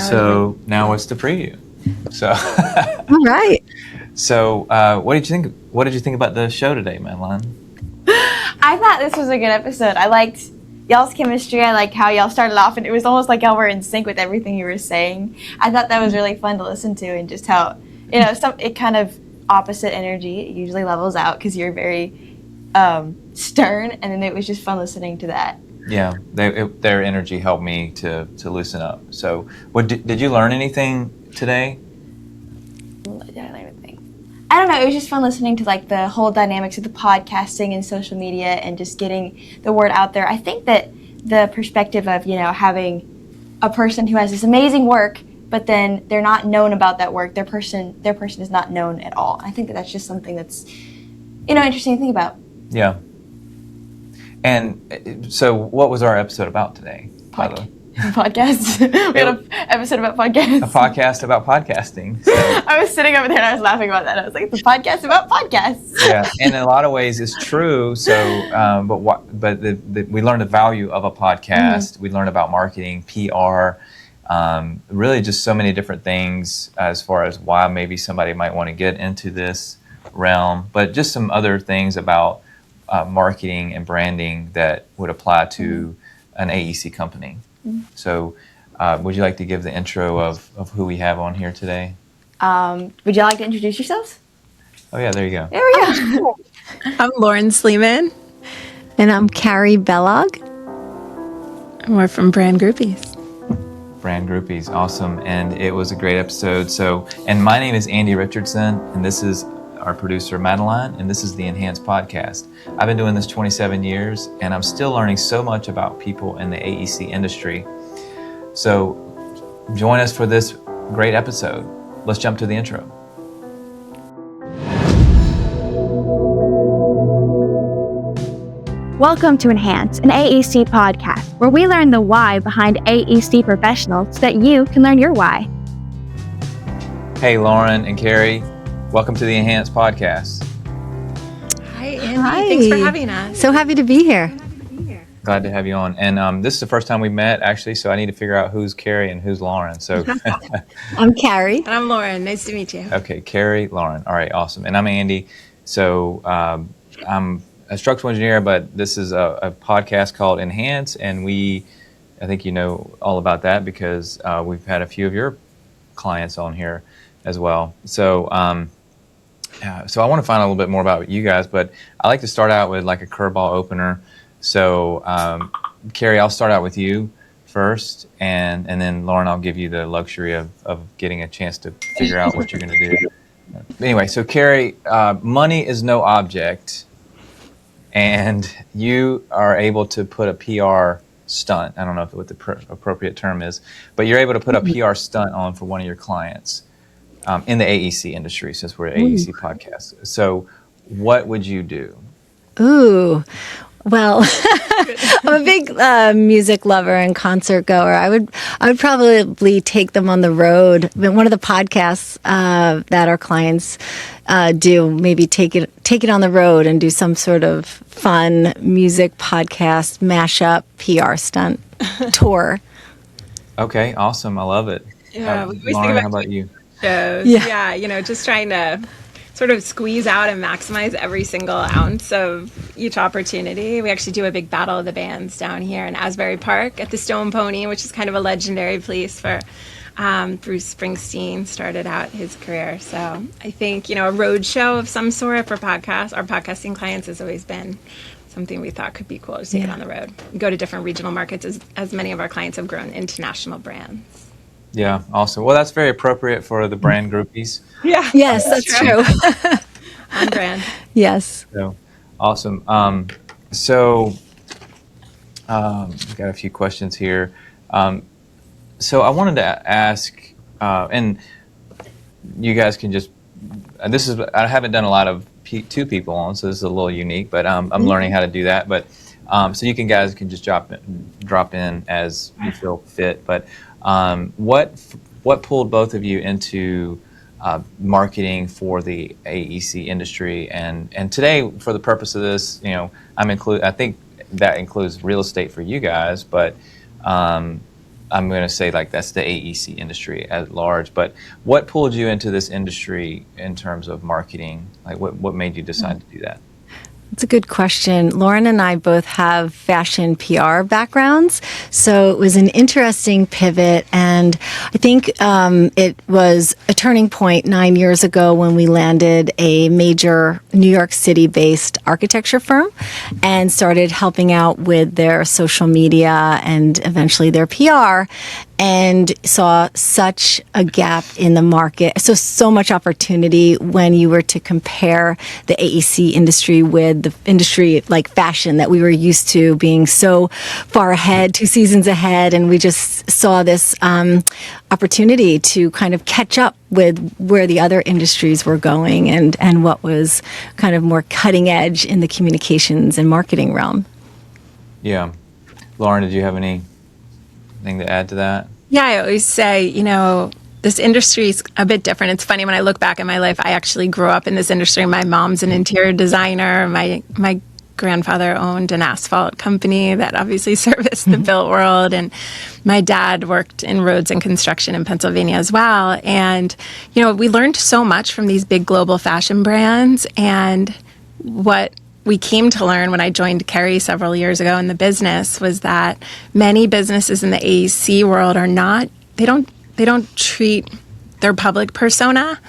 So now it's the preview. So, all right. So, what did you think? What did you think about the show today, Madeline? I thought this was a good episode. I liked y'all's chemistry. I liked how y'all started off, and it was almost like y'all were in sync with everything you were saying. I thought that was really fun to listen to, and just how it kind of opposite energy. It usually levels out because you're very stern, and then it was just fun listening to that. Yeah, their energy helped me to loosen up. So, did you learn anything today? Did I learn anything? I don't know. It was just fun listening to like the whole dynamics of the podcasting and social media and just getting the word out there. I think that the perspective of having a person who has this amazing work, but then they're not known about that work. Their person is not known at all. I think that that's just something that's interesting to think about. Yeah. And so, what was our episode about today? Podcasts. We had an episode about podcasts. A podcast about podcasting. So. I was sitting over there and I was laughing about that. I was like, the podcast about podcasts. Yeah, and in a lot of ways, it's true. So, we learned the value of a podcast. Mm-hmm. We learned about marketing, PR, really just so many different things as far as why maybe somebody might want to get into this realm, but just some other things about marketing and branding that would apply to an AEC company. Mm-hmm. So would you like to give the intro of who we have on here today? Would you like to introduce yourselves? Oh, yeah, there you go. There we go. I'm Lauren Sleeman. And I'm Carey Balogh. And we're from Brand Groupies. Brand Groupies, awesome. And it was a great episode. And my name is Andy Richardson, and this is our producer, Madeline, and this is the Enhance Podcast. I've been doing this 27 years, and I'm still learning so much about people in the AEC industry. So join us for this great episode. Let's jump to the intro. Welcome to Enhance, an AEC podcast, where we learn the why behind AEC professionals so that you can learn your why. Hey, Lauren and Carey. Welcome to the Enhance Podcast. Hi, Andy. Hi. Thanks for having us. So happy to be here. Glad to have you on. And this is the first time we met, actually, so I need to figure out who's Carey and who's Lauren. So I'm Carey. And I'm Lauren. Nice to meet you. Okay, Carey, Lauren. All right, awesome. And I'm Andy. So I'm a structural engineer, but this is a podcast called Enhance, and I think you know all about that because we've had a few of your clients on here as well. So so I want to find a little bit more about you guys, but I like to start out with like a curveball opener. So Carey, I'll start out with you first, and then Lauren, I'll give you the luxury of getting a chance to figure out what you're going to do. Anyway, so Carey, money is no object, and you are able to put a PR stunt. I don't know what the appropriate term is, but you're able to put a PR stunt on for one of your clients. In the AEC industry, since we're an AEC podcast. So what would you do? Ooh, well, I'm a big music lover and concert goer. I would probably take them on the road. One of the podcasts that our clients do, maybe take it on the road and do some sort of fun music podcast mashup PR stunt tour. Okay, awesome. I love it. Yeah, Lauren, how about you? Shows. Yeah, just trying to sort of squeeze out and maximize every single ounce of each opportunity. We actually do a big battle of the bands down here in Asbury Park at the Stone Pony, which is kind of a legendary place for Bruce Springsteen started out his career. So I think, a road show of some sort for our podcasting clients has always been something we thought could be cool to take it on the road. Go to different regional markets as many of our clients have grown international brands. Yeah, awesome. Well, that's very appropriate for the Brand Groupies. Yeah. Yes, that's true. On brand. Yes. So, awesome. We've got a few questions here. So I wanted to ask, and you guys can just, I haven't done a lot of two people on, so this is a little unique, but I'm learning how to do that. But so you guys can just drop in as you feel fit. But what pulled both of you into marketing for the AEC industry? And today, for the purpose of this, I think that includes real estate for you guys. But I'm going to say like that's the AEC industry at large. But what pulled you into this industry in terms of marketing? Like what made you decide to do that? It's a good question. Lauren and I both have fashion PR backgrounds, so it was an interesting pivot. And I think it was a turning point 9 years ago when we landed a major New York City-based architecture firm and started helping out with their social media and eventually their PR. And saw such a gap in the market, so much opportunity when you were to compare the AEC industry with the industry like fashion that we were used to being so far ahead, 2 seasons ahead, and we just saw this opportunity to kind of catch up with where the other industries were going and what was kind of more cutting edge in the communications and marketing realm. Yeah. Lauren, did you have anything to add to that? Yeah, I always say, this industry is a bit different. It's funny, when I look back in my life, I actually grew up in this industry. My mom's an interior designer. My grandfather owned an asphalt company that obviously serviced the built world. And my dad worked in roads and construction in Pennsylvania as well. And, we learned so much from these big global fashion brands. And what we came to learn when I joined Carey several years ago in the business was that many businesses in the AEC world they don't treat their public persona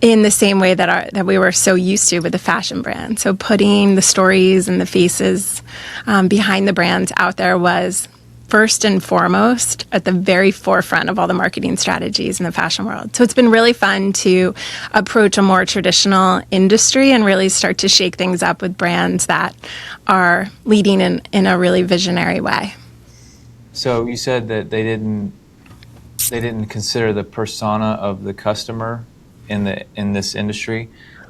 in the same way that we were so used to with the fashion brand. So putting the stories and the faces behind the brands out there was first and foremost at the very forefront of all the marketing strategies in the fashion world. So it's been really fun to approach a more traditional industry and really start to shake things up with brands that are leading in a really visionary way. So you said that they didn't consider the persona of the customer in this industry.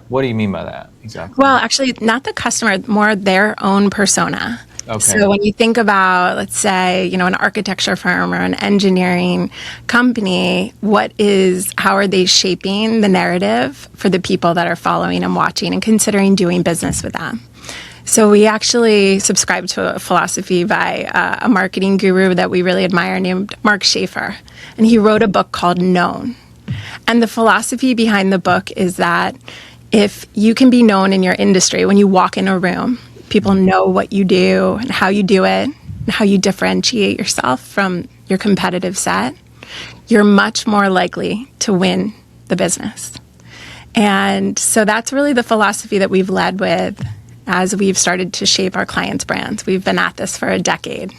What do you mean by that exactly? Well, actually, not the customer, more their own persona. Okay. So when you think about, let's say, an architecture firm or an engineering company, how are they shaping the narrative for the people that are following and watching and considering doing business with them? So we actually subscribe to a philosophy by a marketing guru that we really admire named Mark Schaefer. And he wrote a book called Known. And the philosophy behind the book is that if you can be known in your industry, when you walk in a room, people know what you do and how you do it and how you differentiate yourself from your competitive set, you're much more likely to win the business. And so that's really the philosophy that we've led with as we've started to shape our clients' brands. We've been at this for a decade.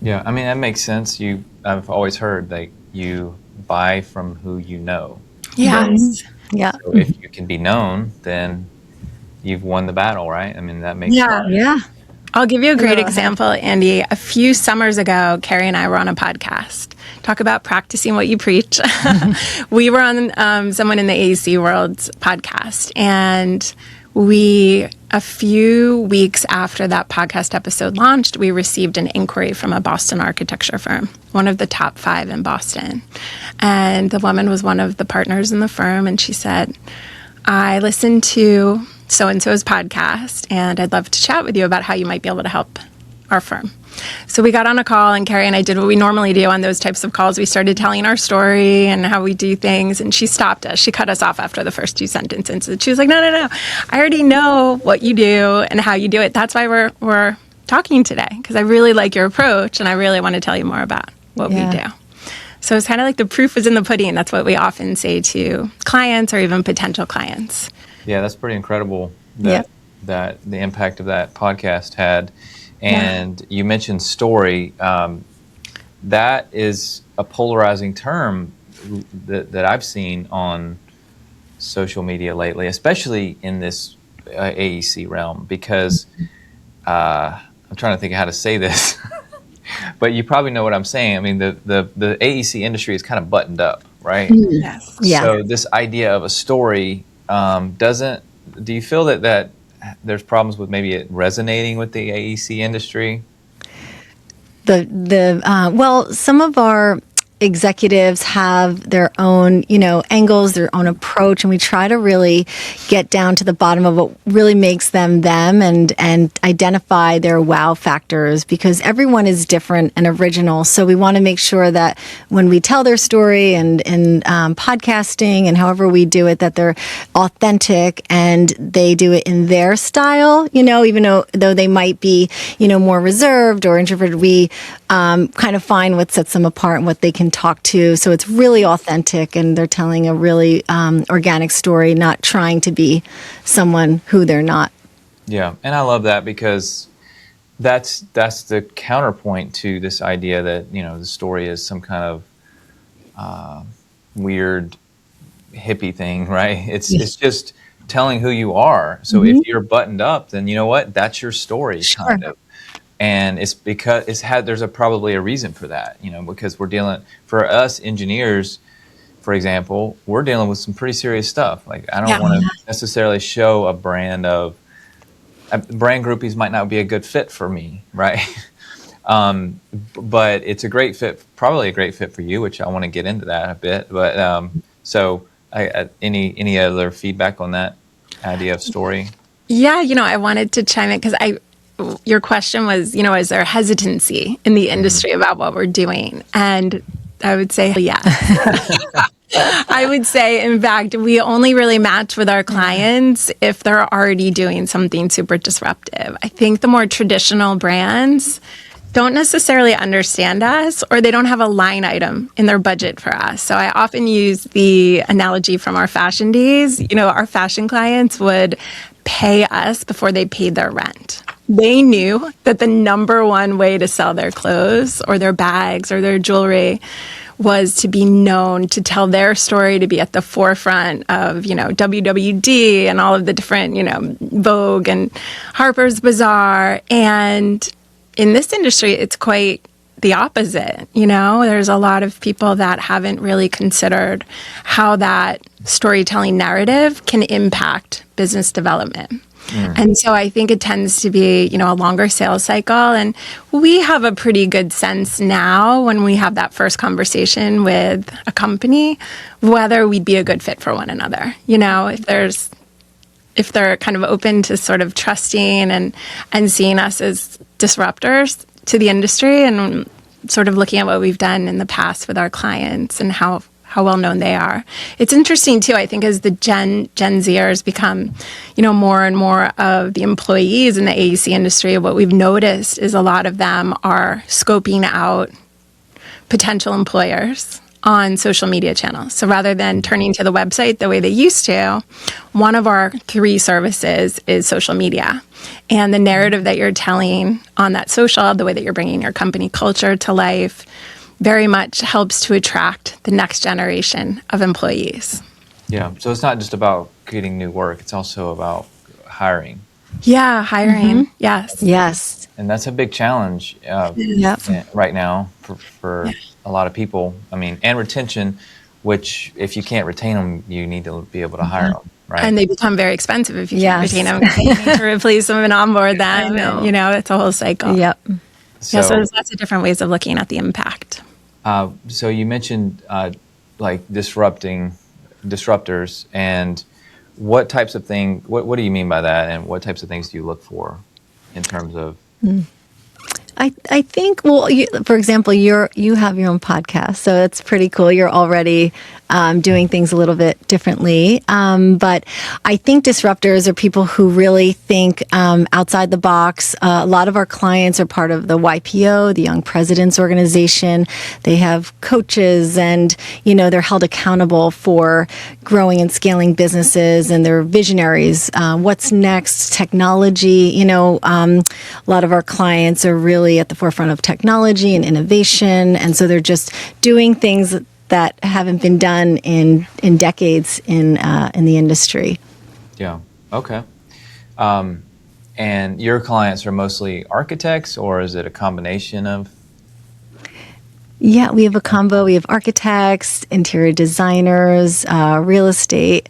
Yeah, I mean, that makes sense. I've always heard that you buy from who you know. Yes. Yeah. So if you can be known, then you've won the battle, right? I mean, that makes sense. Yeah. I'll give you a great example, Andy. A few summers ago, Carey and I were on a podcast. Talk about practicing what you preach. We were on someone in the AEC World's podcast, and a few weeks after that podcast episode launched, we received an inquiry from a Boston architecture firm, one of the top 5 in Boston. And the woman was one of the partners in the firm, and she said, I listened to so-and-so's podcast, and I'd love to chat with you about how you might be able to help our firm. So we got on a call, and Carey and I did what we normally do on those types of calls. We started telling our story and how we do things, and she stopped us. She cut us off after the first 2 sentences. And she was like, no. I already know what you do and how you do it. That's why we're talking today, because I really like your approach, and I really want to tell you more about what we do. So it's kind of like the proof is in the pudding. That's what we often say to clients or even potential clients. Yeah, that's pretty incredible that the impact of that podcast had. And you mentioned story. That is a polarizing term that I've seen on social media lately, especially in this AEC realm, because I'm trying to think of how to say this, but you probably know what I'm saying. I mean, the AEC industry is kind of buttoned up, right? Yes. Yeah. So this idea of a story do you feel that there's problems with maybe it resonating with the AEC industry? Well, some of our executives have their own, angles, their own approach, and we try to really get down to the bottom of what really makes them and identify their wow factors, because everyone is different and original. So we want to make sure that when we tell their story and podcasting and however we do it, that they're authentic and they do it in their style, even though they might be, more reserved or introverted. We kind of find what sets them apart and what they can talk to. So it's really authentic, and they're telling a really organic story, not trying to be someone who they're not. Yeah, and I love that, because that's the counterpoint to this idea that, the story is some kind of weird hippie thing, right? It's just telling who you are. So if you're buttoned up, then you know what? That's your story, kind of. And it's because there's probably a reason for that, because for us engineers, for example, we're dealing with some pretty serious stuff. Like, I don't want to necessarily show a brand Groupies might not be a good fit for me, right? But it's a great fit, probably a great fit for you, which I want to get into that a bit. But so any other feedback on that idea of story? Yeah, I wanted to chime in because your question was, is there hesitancy in the industry about what we're doing? And I would say, yes. I would say, in fact, we only really match with our clients if they're already doing something super disruptive. I think the more traditional brands don't necessarily understand us, or they don't have a line item in their budget for us. So I often use the analogy from our fashion days. Our fashion clients would pay us before they paid their rent. They knew that the number one way to sell their clothes or their bags or their jewelry was to be known, to tell their story, to be at the forefront of, WWD and all of the different, Vogue and Harper's Bazaar. And in this industry, it's quite the opposite. There's a lot of people that haven't really considered how that storytelling narrative can impact business development. And so I think it tends to be, a longer sales cycle. And we have a pretty good sense now when we have that first conversation with a company, whether we'd be a good fit for one another. If they're kind of open to sort of trusting and seeing us as disruptors to the industry, and sort of looking at what we've done in the past with our clients and how well known they are. It's interesting too, I think, as the Gen Zers become, more and more of the employees in the AEC industry, what we've noticed is a lot of them are scoping out potential employers on social media channels. So rather than turning to the website the way they used to, one of our 3 services is social media. And the narrative that you're telling on that social, the way that you're bringing your company culture to life, very much helps to attract the next generation of employees. Yeah, so it's not just about creating new work, it's also about hiring. Yeah, hiring, yes. Yes. And that's a big challenge right now for a lot of people. I mean, and retention, which if you can't retain them, you need to be able to hire them, right? And they become very expensive if you can't retain them. You need to replace them and onboard them. It's a whole cycle. Yep. So there's lots of different ways of looking at the impact. So you mentioned like disruptors, and what types of things, what do you mean by that, and what types of things do you look for in terms of? I think, for example, you have your own podcast, so it's pretty cool. You're already doing things a little bit differently. But I think disruptors are people who really think outside the box. A lot of our clients are part of the YPO, the Young Presidents Organization. They have coaches, and they're held accountable for growing and scaling businesses, and they're visionaries. What's next? Technology. A lot of our clients are really at the forefront of technology and innovation, and so they're just doing things that haven't been done in decades in the industry. Yeah. Okay. And your clients are mostly architects, or is it a combination of? Yeah, we have a combo. We have architects, interior designers, real estate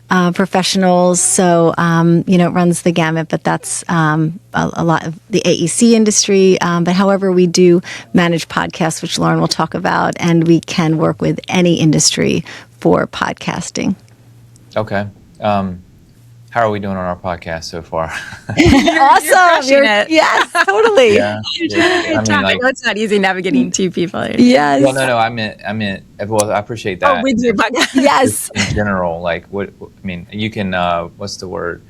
professionals. So, it runs the gamut, but that's a lot of the AEC industry. But however, we do manage podcasts, which Lauren will talk about, and we can work with any industry for podcasting. Okay. How are we doing on our podcast so far? Awesome. Crushing it. Yes, totally. Yeah. I I know it's not easy navigating two people. Yes. Well, no. I meant. Well, I appreciate that. Oh, with your podcast. Yes. In general, like what? I mean, you can. What's the word?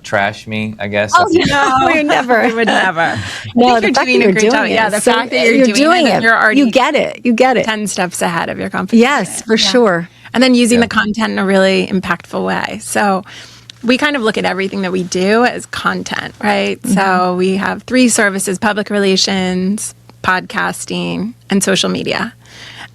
Trash me, I guess. Oh, no, we never. We would never. No, I think the fact you're doing that a great you're job. doing Yeah, it. the So fact that you're doing it, and you're already you get it. You get it. 10 steps ahead of your competition. Yes, for sure. And then using the content in a really impactful way. So we kind of look at everything that we do as content, right? Mm-hmm. So we have 3 services: public relations, podcasting, and social media.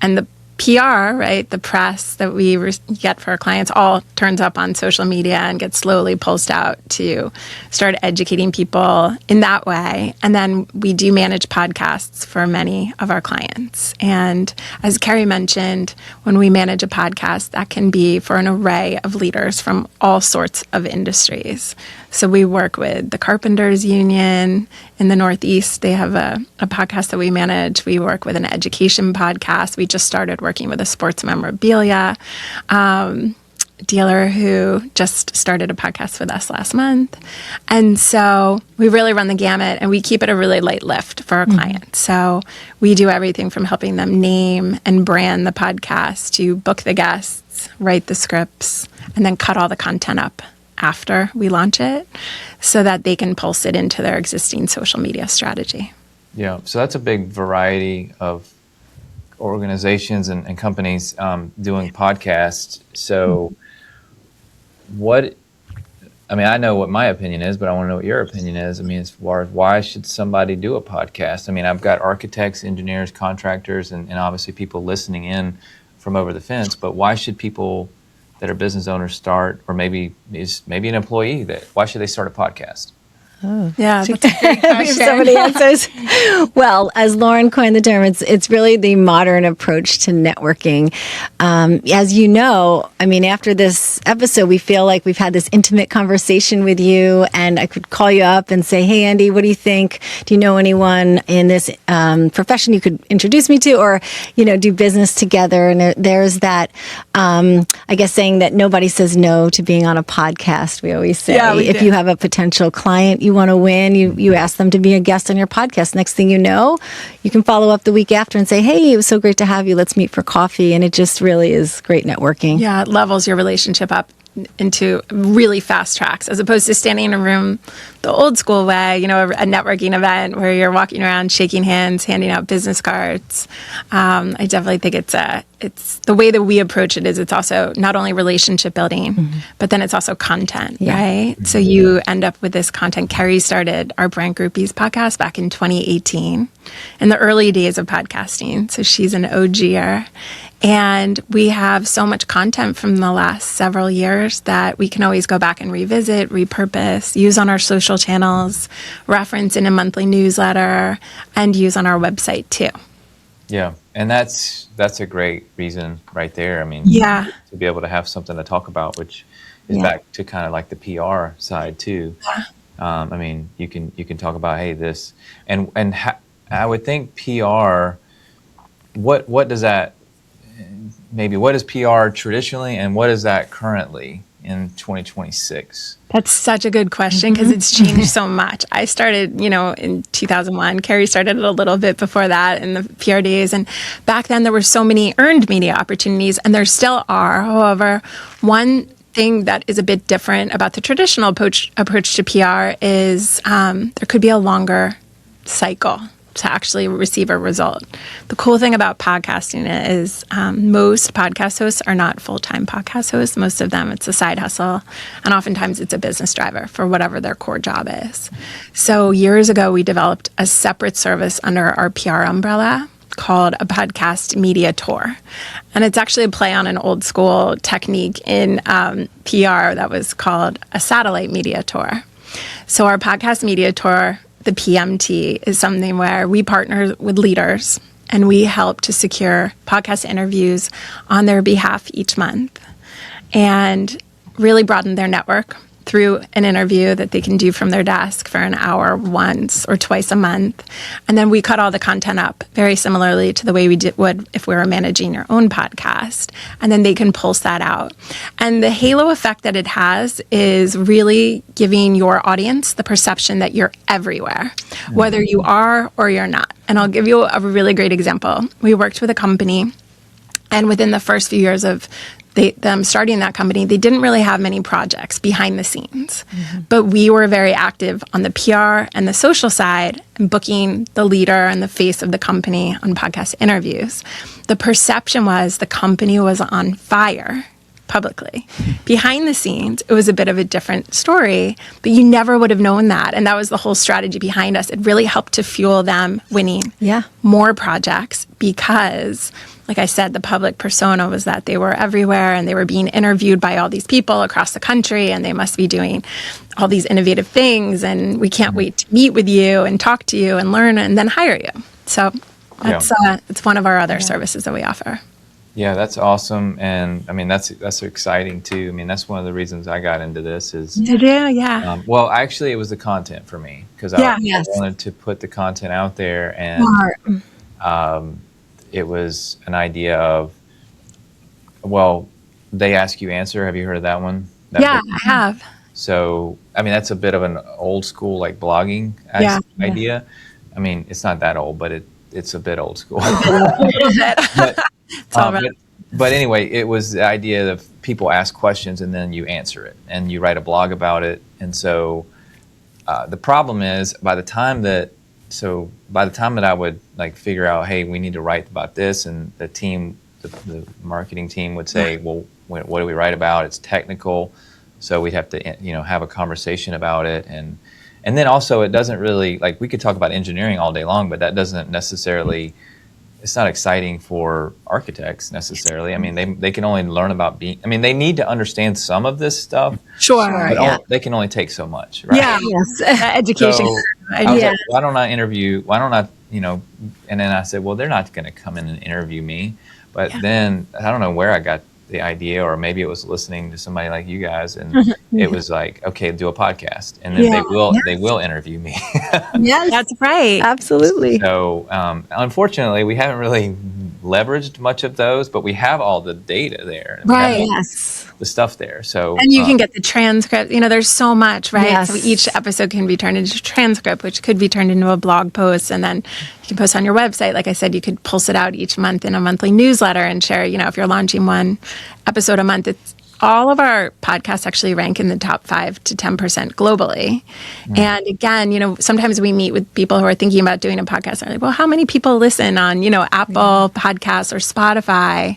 And the PR, right, the press that we get for our clients all turns up on social media and gets slowly pulsed out to start educating people in that way. And then we do manage podcasts for many of our clients. And as Carey mentioned, when we manage a podcast, that can be for an array of leaders from all sorts of industries. So we work with the Carpenters Union in the Northeast. They have a podcast that we manage. We work with an education podcast. We just started working with a sports memorabilia dealer who just started a podcast with us last month. And so we really run the gamut, and we keep it a really light lift for our clients. So we do everything from helping them name and brand the podcast to book the guests, write the scripts, and then cut all the content up after we launch it so that they can pulse it into their existing social media strategy. Yeah, so that's a big variety of organizations and companies doing podcasts. So I know what my opinion is, but I want to know what your opinion is. I mean, as far as why should somebody do a podcast? I mean, I've got architects, engineers, contractors, and obviously people listening in from over the fence, but why should people that are business owners start, or maybe an employee, why should they start a podcast? Oh. Yeah, that's a great We have question. so many answers. Well, as Lauren coined the term, it's really the modern approach to networking. As you know, I mean, after this episode, we feel like we've had this intimate conversation with you, and I could call you up and say, "Hey, Andy, what do you think? Do you know anyone in this profession you could introduce me to, or do business together?" And there's that, I guess, saying that nobody says no to being on a podcast. We always say, if you have a potential client you want to win, you ask them to be a guest on your podcast. Next thing you know, you can follow up the week after and say, "Hey, it was so great to have you. Let's meet for coffee." And it just really is great networking. Yeah, it levels your relationship up into really fast tracks, as opposed to standing in a room the old school way, a networking event where you're walking around shaking hands, handing out business cards. I definitely think it's the way that we approach it is it's also not only relationship building, but then it's also content, right? So you end up with this content. Carey started our brand Groupies podcast back in 2018 in the early days of podcasting. So she's an OGer. And we have so much content from the last several years that we can always go back and revisit, repurpose, use on our social channels, reference in a monthly newsletter, and use on our website too. Yeah, and that's a great reason right there. I mean, to be able to have something to talk about, which is back to kind of like the PR side too. I mean, you can talk about, hey, this, and I would think PR. What does that? Maybe what is PR traditionally, and what is that currently in 2026? That's such a good question because it's changed so much. I started, in 2001. Carey started a little bit before that in the PR days. And back then there were so many earned media opportunities, and there still are. However, one thing that is a bit different about the traditional approach to PR is there could be a longer cycle to actually receive a result. The cool thing about podcasting is most podcast hosts are not full-time podcast hosts. Most of them, it's a side hustle, and oftentimes it's a business driver for whatever their core job is. So years ago, we developed a separate service under our PR umbrella called a podcast media tour. And it's actually a play on an old school technique in PR that was called a satellite media tour. So our podcast media tour, the PMT, is something where we partner with leaders and we help to secure podcast interviews on their behalf each month and really broaden their network through an interview that they can do from their desk for an hour once or twice a month. And then we cut all the content up very similarly to the way we would if we were managing your own podcast. And then they can pulse that out. And the halo effect that it has is really giving your audience the perception that you're everywhere, whether you are or you're not. And I'll give you a really great example. We worked with a company, and within the first few years of them starting that company, they didn't really have many projects behind the scenes. But we were very active on the PR and the social side, and booking the leader and the face of the company on podcast interviews. The perception was the company was on fire publicly. Behind the scenes, it was a bit of a different story, but you never would have known that. And that was the whole strategy behind us. It really helped to fuel them winning more projects because, like I said, the public persona was that they were everywhere and they were being interviewed by all these people across the country and they must be doing all these innovative things and we can't wait to meet with you and talk to you and learn and then hire you. So that's it's one of our other services that we offer. Yeah, that's awesome. And I mean, that's exciting too. I mean, that's one of the reasons I got into this is, well, actually it was the content for me because I wanted to put the content out there and it was an idea of, well, they ask you answer. Have you heard of that one? That book? I have. So, I mean, that's a bit of an old school, like blogging idea. I mean, it's not that old, but it's a bit old school. But anyway, it was the idea of people ask questions and then you answer it and you write a blog about it. And so the problem is by the time that I would like figure out, hey, we need to write about this, and the team, the marketing team would say, well, what do we write about? It's technical, so we'd have to have a conversation about it, and then also it doesn't really, like, we could talk about engineering all day long, but that doesn't necessarily, it's not exciting for architects necessarily. I mean, they can only learn about they need to understand some of this stuff. Sure. But they can only take so much, right? Yeah. Education. So I was like, why don't I, and then I said, well, they're not going to come in and interview me. But then I don't know where I got the idea, or maybe it was listening to somebody like you guys, and it was like, okay, do a podcast, and then they will interview me. Yes, that's right. Absolutely. So unfortunately, we haven't really leveraged much of those, but we have all the data there. Right. The stuff there. So and you can get the transcript. There's so much, right? Yes. So each episode can be turned into a transcript, which could be turned into a blog post, and then you can post on your website. Like I said, you could pulse it out each month in a monthly newsletter and share. If you're launching one episode a month, it's all of our podcasts actually rank in the top 5 to 10% globally. And again, sometimes we meet with people who are thinking about doing a podcast. They're like, well, how many people listen on, Apple Podcasts or Spotify?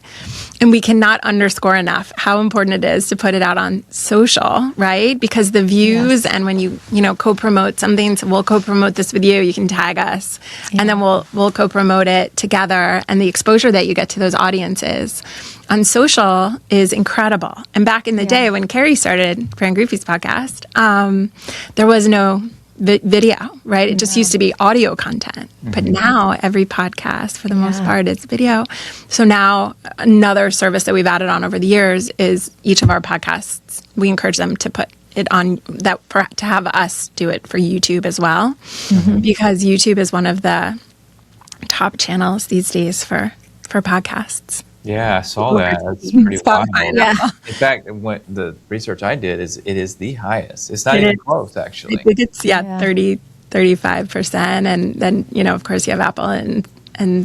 And we cannot underscore enough how important it is to put it out on social, right? Because the views and when you co-promote something, so we'll co-promote this with you, you can tag us, and then we'll co-promote it together. And the exposure that you get to those audiences on social is incredible. And back in the day when Carey started Carey and Groupies podcast, there was no video, right? It just used to be audio content. But now every podcast, for the most part, is video. So now another service that we've added on over the years is each of our podcasts, we encourage them to put it on to have us do it for YouTube as well, because YouTube is one of the top channels these days for podcasts. Yeah, I saw that. That's pretty wild. Yeah. In fact, the research I did is it is the highest. It's not even close, actually. I think it's 30-35%, and then of course you have Apple and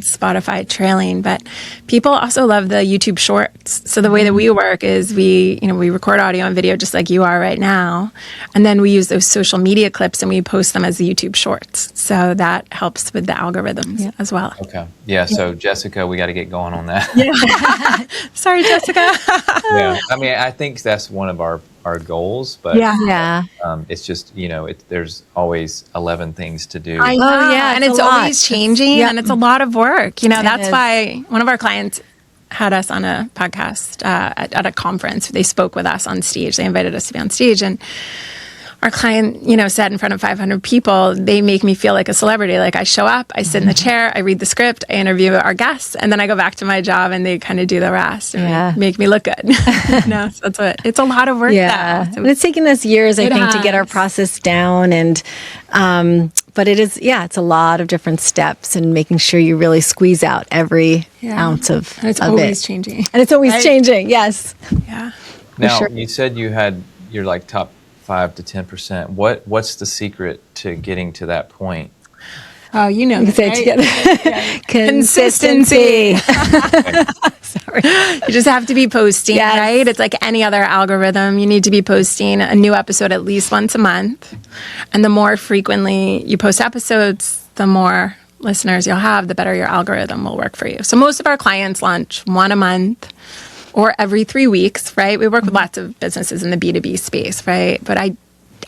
Spotify trailing, but people also love the YouTube Shorts. So the way that we work is we record audio and video just like you are right now, and then we use those social media clips and we post them as the YouTube Shorts. So that helps with the algorithms as well. Okay. Yeah. So Jessica, we got to get going on that. Yeah. Sorry, Jessica. Yeah. I mean, I think that's one of our goals, but it's just there's always 11 things to do. I know, and it's always changing, and it's a lot of work. That's why one of our clients had us on a podcast at a conference. They spoke with us on stage. They invited us to be on stage, and our client, said in front of 500 people, they make me feel like a celebrity. Like I show up, I sit in the chair, I read the script, I interview our guests, and then I go back to my job and they kind of do the rest and make me look good. So it's a lot of work. Yeah. So and it's taken us years, I think, to get our process down. And, but it's a lot of different steps and making sure you really squeeze out every ounce of it. And it's always changing. And it's always changing. Yes. Yeah. Now, you said you had your like top 5 to 10%. What's the secret to getting to that point? Oh, We can say it together. Consistency. Sorry. You just have to be posting, right? It's like any other algorithm. You need to be posting a new episode at least once a month. And the more frequently you post episodes, the more listeners you'll have, the better your algorithm will work for you. So most of our clients launch one a month or every 3 weeks, right? We work with lots of businesses in the B2B space, right? But I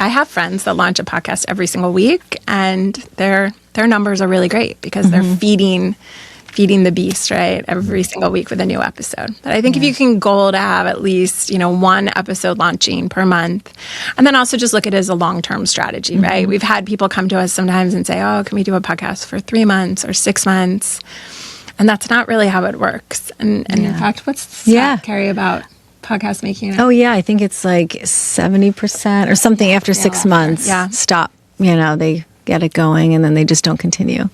have friends that launch a podcast every single week, and their numbers are really great because they're feeding the beast, right? Every single week with a new episode. But I think if you can goal to have at least, one episode launching per month, and then also just look at it as a long-term strategy, right? We've had people come to us sometimes and say, oh, can we do a podcast for 3 months or 6 months? And that's not really how it works. And in fact, what's the stat, Carey, about podcast making? Oh, yeah. I think it's like 70% or something after 6 months. Stop. They get it going and then they just don't continue.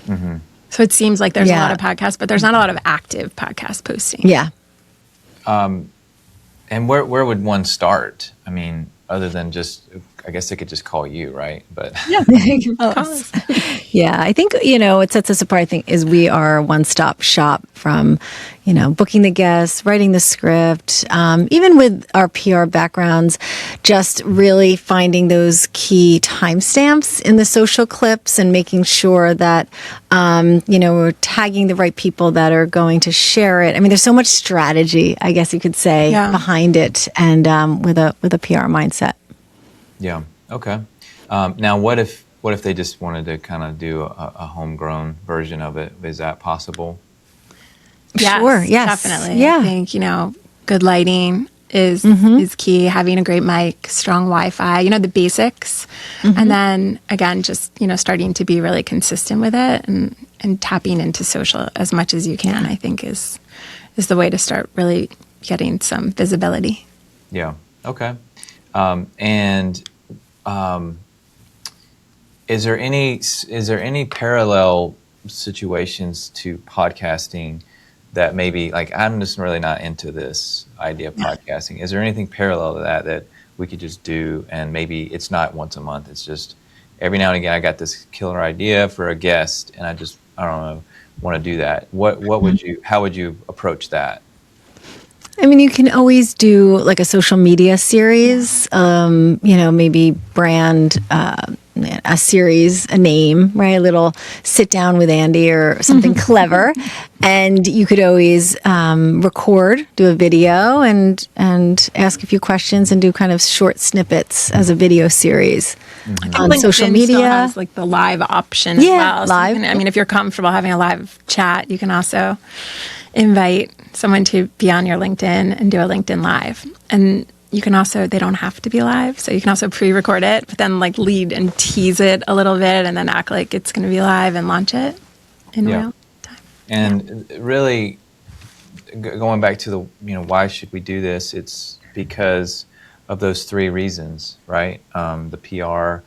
Mm-hmm. So it seems like there's a lot of podcasts, but there's not a lot of active podcast posting. Yeah. And where would one start? I mean, other than just, I guess they could just call you, right? But yeah, I think, what sets us apart, I think, is we are a one-stop shop from, booking the guests, writing the script, even with our PR backgrounds, just really finding those key timestamps in the social clips and making sure that, we're tagging the right people that are going to share it. I mean, there's so much strategy, I guess you could say, behind it, and with a PR mindset. Yeah. Okay. Now, what if they just wanted to kind of do a homegrown version of it? Is that possible? Yes, sure. Yes. Definitely. Yeah. I think, good lighting is key. Having a great mic, strong Wi-Fi, the basics. And then again, just, starting to be really consistent with it and tapping into social as much as you can, I think is the way to start really getting some visibility. Yeah. Okay. Is there any parallel situations to podcasting that maybe, like, I'm just really not into this idea of podcasting. Is there anything parallel to that we could just do, and maybe it's not once a month, it's just every now and again I got this killer idea for a guest and I don't know, want to do that. How would you approach that? I mean, you can always do like a social media series, maybe brand a series, a name, right? A little sit down with Andy or something clever. And you could always record, do a video and ask a few questions and do kind of short snippets as a video series on LinkedIn social media. Still has like the live option as well. Live. So if you're comfortable having a live chat, you can also invite someone to be on your LinkedIn and do a LinkedIn Live. And you can also, they don't have to be live, so you can also pre-record it, but then like lead and tease it a little bit and then act like it's going to be live and launch it in real time. And really, going back to the, why should we do this? It's because of those 3 reasons, right? The PR,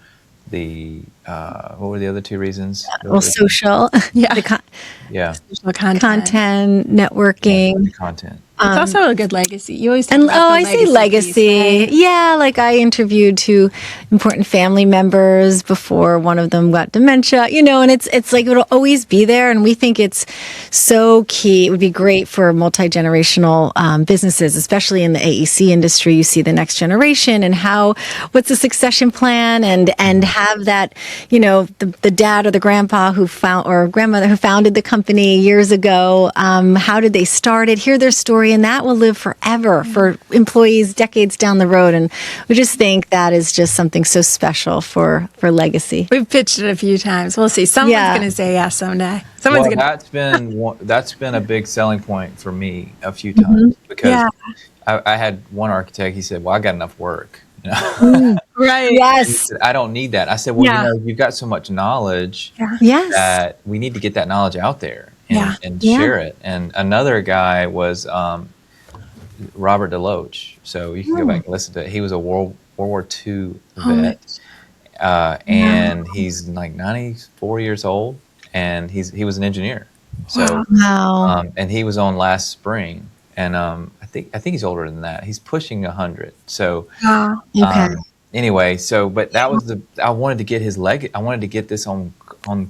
what were the other 2 reasons? Well, social. Social content, networking. Content. It's also a good legacy. You always talk and about I say legacy. Piece, right? Yeah, like I interviewed 2 important family members before one of them got dementia, and it's like it'll always be there. And we think it's so key. It would be great for multi-generational businesses, especially in the AEC industry. You see the next generation and what's the succession plan and have that, the dad or the grandpa or grandmother who founded the company years ago. How did they start it? Hear their story. And that will live forever for employees decades down the road. And we just think that is just something so special for legacy. We've pitched it a few times. We'll see. Someone's going to say yes someday. That's been a big selling point for me a few times because I had one architect. He said, "Well, I got enough work." Right. Yes. I don't need that. I said, well, Yeah. you've got so much knowledge Yes. that we need to get that knowledge out there and Yeah. share it. And another guy was Robert DeLoach. So you can go back and listen to it. He was a World War II vet. And he's like 94 years old, and he was an engineer. So, Wow. and he was on last spring, and I think he's older than that. He's pushing 100. So, Okay. anyway, but that was I wanted to get his leg. I wanted to get this on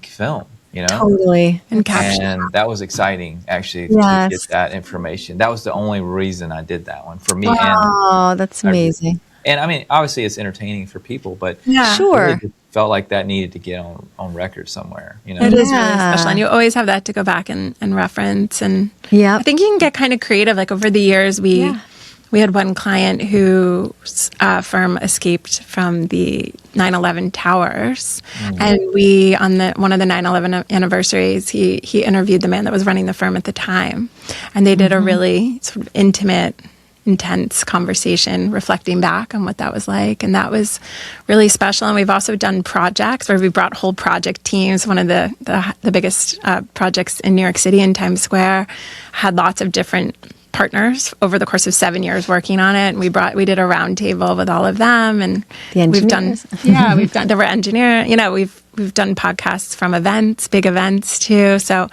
film, Totally. And caption. and that was exciting actually Yes. to get that information. That was the only reason I did that one for me. Oh, that's amazing. And I mean, obviously it's entertaining for people, but Sure. really just felt like that needed to get on record somewhere. It is really Yeah. special. And you always have that to go back and reference. And Yeah. I think you can get kind of creative. Like over the years, we had one client whose firm escaped from the 9/11 towers. And we, on one of the 9/11 anniversaries, he interviewed the man that was running the firm at the time. And they did a really sort of intimate, intense conversation reflecting back on what that was like. And that was really special. And we've also done projects where we brought whole project teams. One of the biggest projects in New York City in Times Square had lots of different partners over the course of 7 years working on it. And we did a round table with all of them. And The engineers. There were engineers, we've done podcasts from events, big events too. So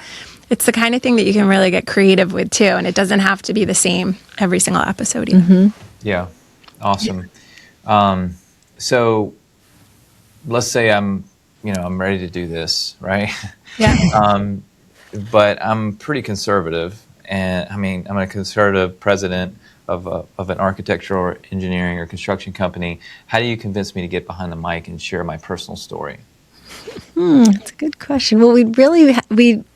it's the kind of thing that you can really get creative with too, and it doesn't have to be the same every single episode either. Yeah, awesome. So let's say I'm ready to do this, right? Yeah. But I'm pretty conservative, and I mean I'm a conservative president of an architectural or engineering or construction company. How do you convince me to get behind the mic and share my personal story? That's a good question. Well, we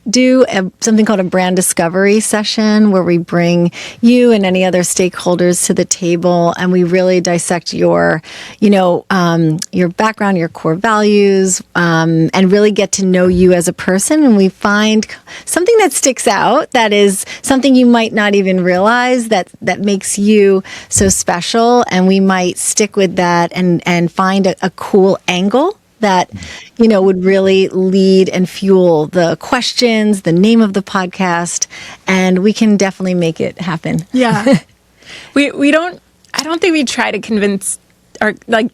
do something called a brand discovery session where we bring you and any other stakeholders to the table, and we really dissect your background, your core values, and really get to know you as a person. And we find something that sticks out, that is something you might not even realize that makes you so special, and we might stick with that and find a cool angle that, would really lead and fuel the questions, the name of the podcast, and we can definitely make it happen. Yeah. I don't think we try to convince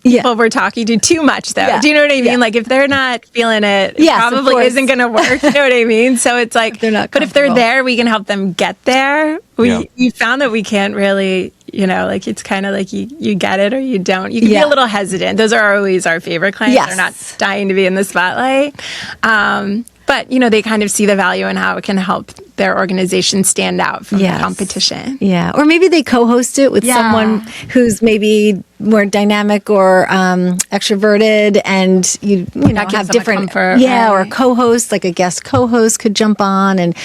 people we're talking to too much though. Yeah. Do you know what I mean? Yeah. Like if they're not feeling it, it Yes, of probably course. isn't going to work. You know what I mean? So it's like, They're not but if they're comfortable. there, we can help them get there. We found that we can't really, it's kind of like you get it or you don't. You can be a little hesitant. Those are always our favorite clients. Yes. They're not dying to be in the spotlight. But, they kind of see the value in how it can help their organization stand out from the competition. Yeah. Or maybe they co-host it with someone who's maybe more dynamic or extroverted, and you That gives have them a different comfort, or a right? co-host, like a guest co-host could jump on, and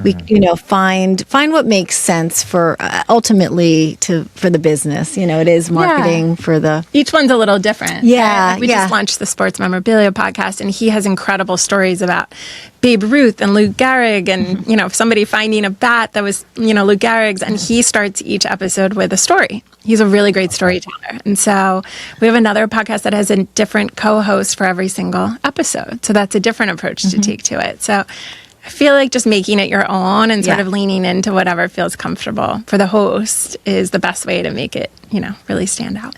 we find what makes sense for ultimately for the business. It is marketing for the Each one's a little different. Yeah, right? Like we just launched the Sports Memorabilia podcast, and he has incredible stories about Babe Ruth and Lou Gehrig, and somebody finding a bat that was Lou Gehrig's, and he starts each episode with a story. He's a really great storyteller, and so we have another podcast that has a different co-host for every single episode. So that's a different approach to take to it. So I feel like just making it your own and sort of leaning into whatever feels comfortable for the host is the best way to make it, really stand out.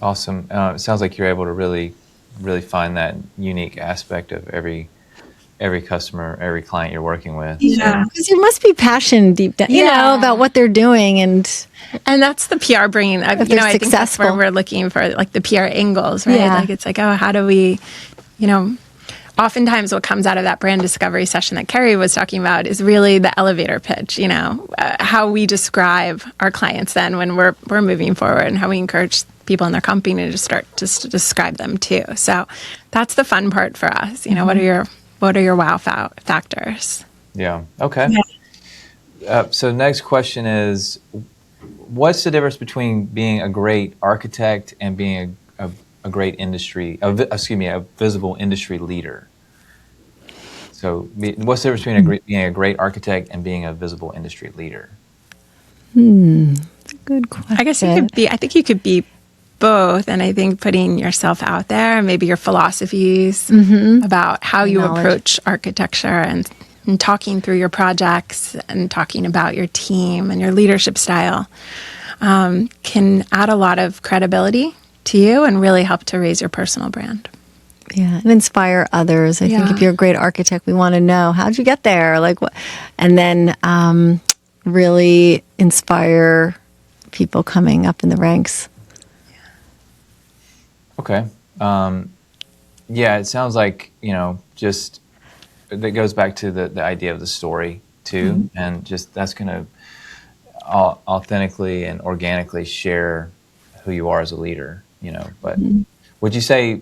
Awesome. It sounds like you're able to really, really find that unique aspect of every customer, every client you're working with. Yeah. because there must be passion deep down, about what they're doing, and that's the PR bringing. they're I think that's successful. where we're looking for like the PR angles, right? Yeah. Like it's like, how do we, oftentimes what comes out of that brand discovery session that Carey was talking about is really the elevator pitch, how we describe our clients then when we're moving forward, and how we encourage people in their company to start just to describe them too. So that's the fun part for us. What are your wow factors? Yeah. Okay. So next question is, what's the difference between being a great architect and being a great a visible industry leader? So what's the difference between being a great architect and being a visible industry leader? Good question. I guess I think you could be both. And I think putting yourself out there, maybe your philosophies about how you approach architecture and talking through your projects and talking about your team and your leadership style can add a lot of credibility to you and really help to raise your personal brand. Yeah, and inspire others. I think if you're a great architect, we want to know, how'd you get there? Like what? And then really inspire people coming up in the ranks. Okay. Yeah, it sounds like, just that goes back to the idea of the story too, and just that's going to authentically and organically share who you are as a leader, But would you say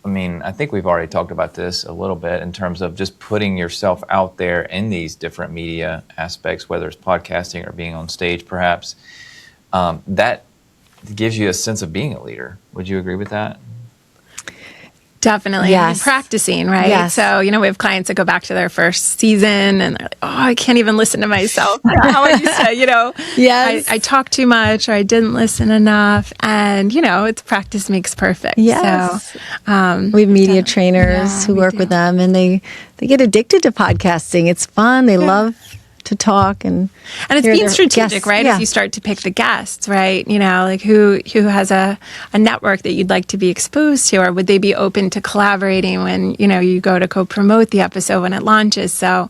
I think we've already talked about this a little bit in terms of just putting yourself out there in these different media aspects, whether it's podcasting or being on stage, perhaps, that gives you a sense of being a leader. Would you agree with that? Definitely. Yes. Practicing, right? Yes. So, we have clients that go back to their first season and they're like, I can't even listen to myself. How I used to, Yes. I talked too much or I didn't listen enough. And, it's practice makes perfect. Yes. So, we have media trainers who work with them, and they get addicted to podcasting. It's fun. They love to talk and it's being strategic, guests. right? Yeah. As you start to pick the guests, right? Like who has a network that you'd like to be exposed to, or would they be open to collaborating when, you go to co-promote the episode when it launches? So,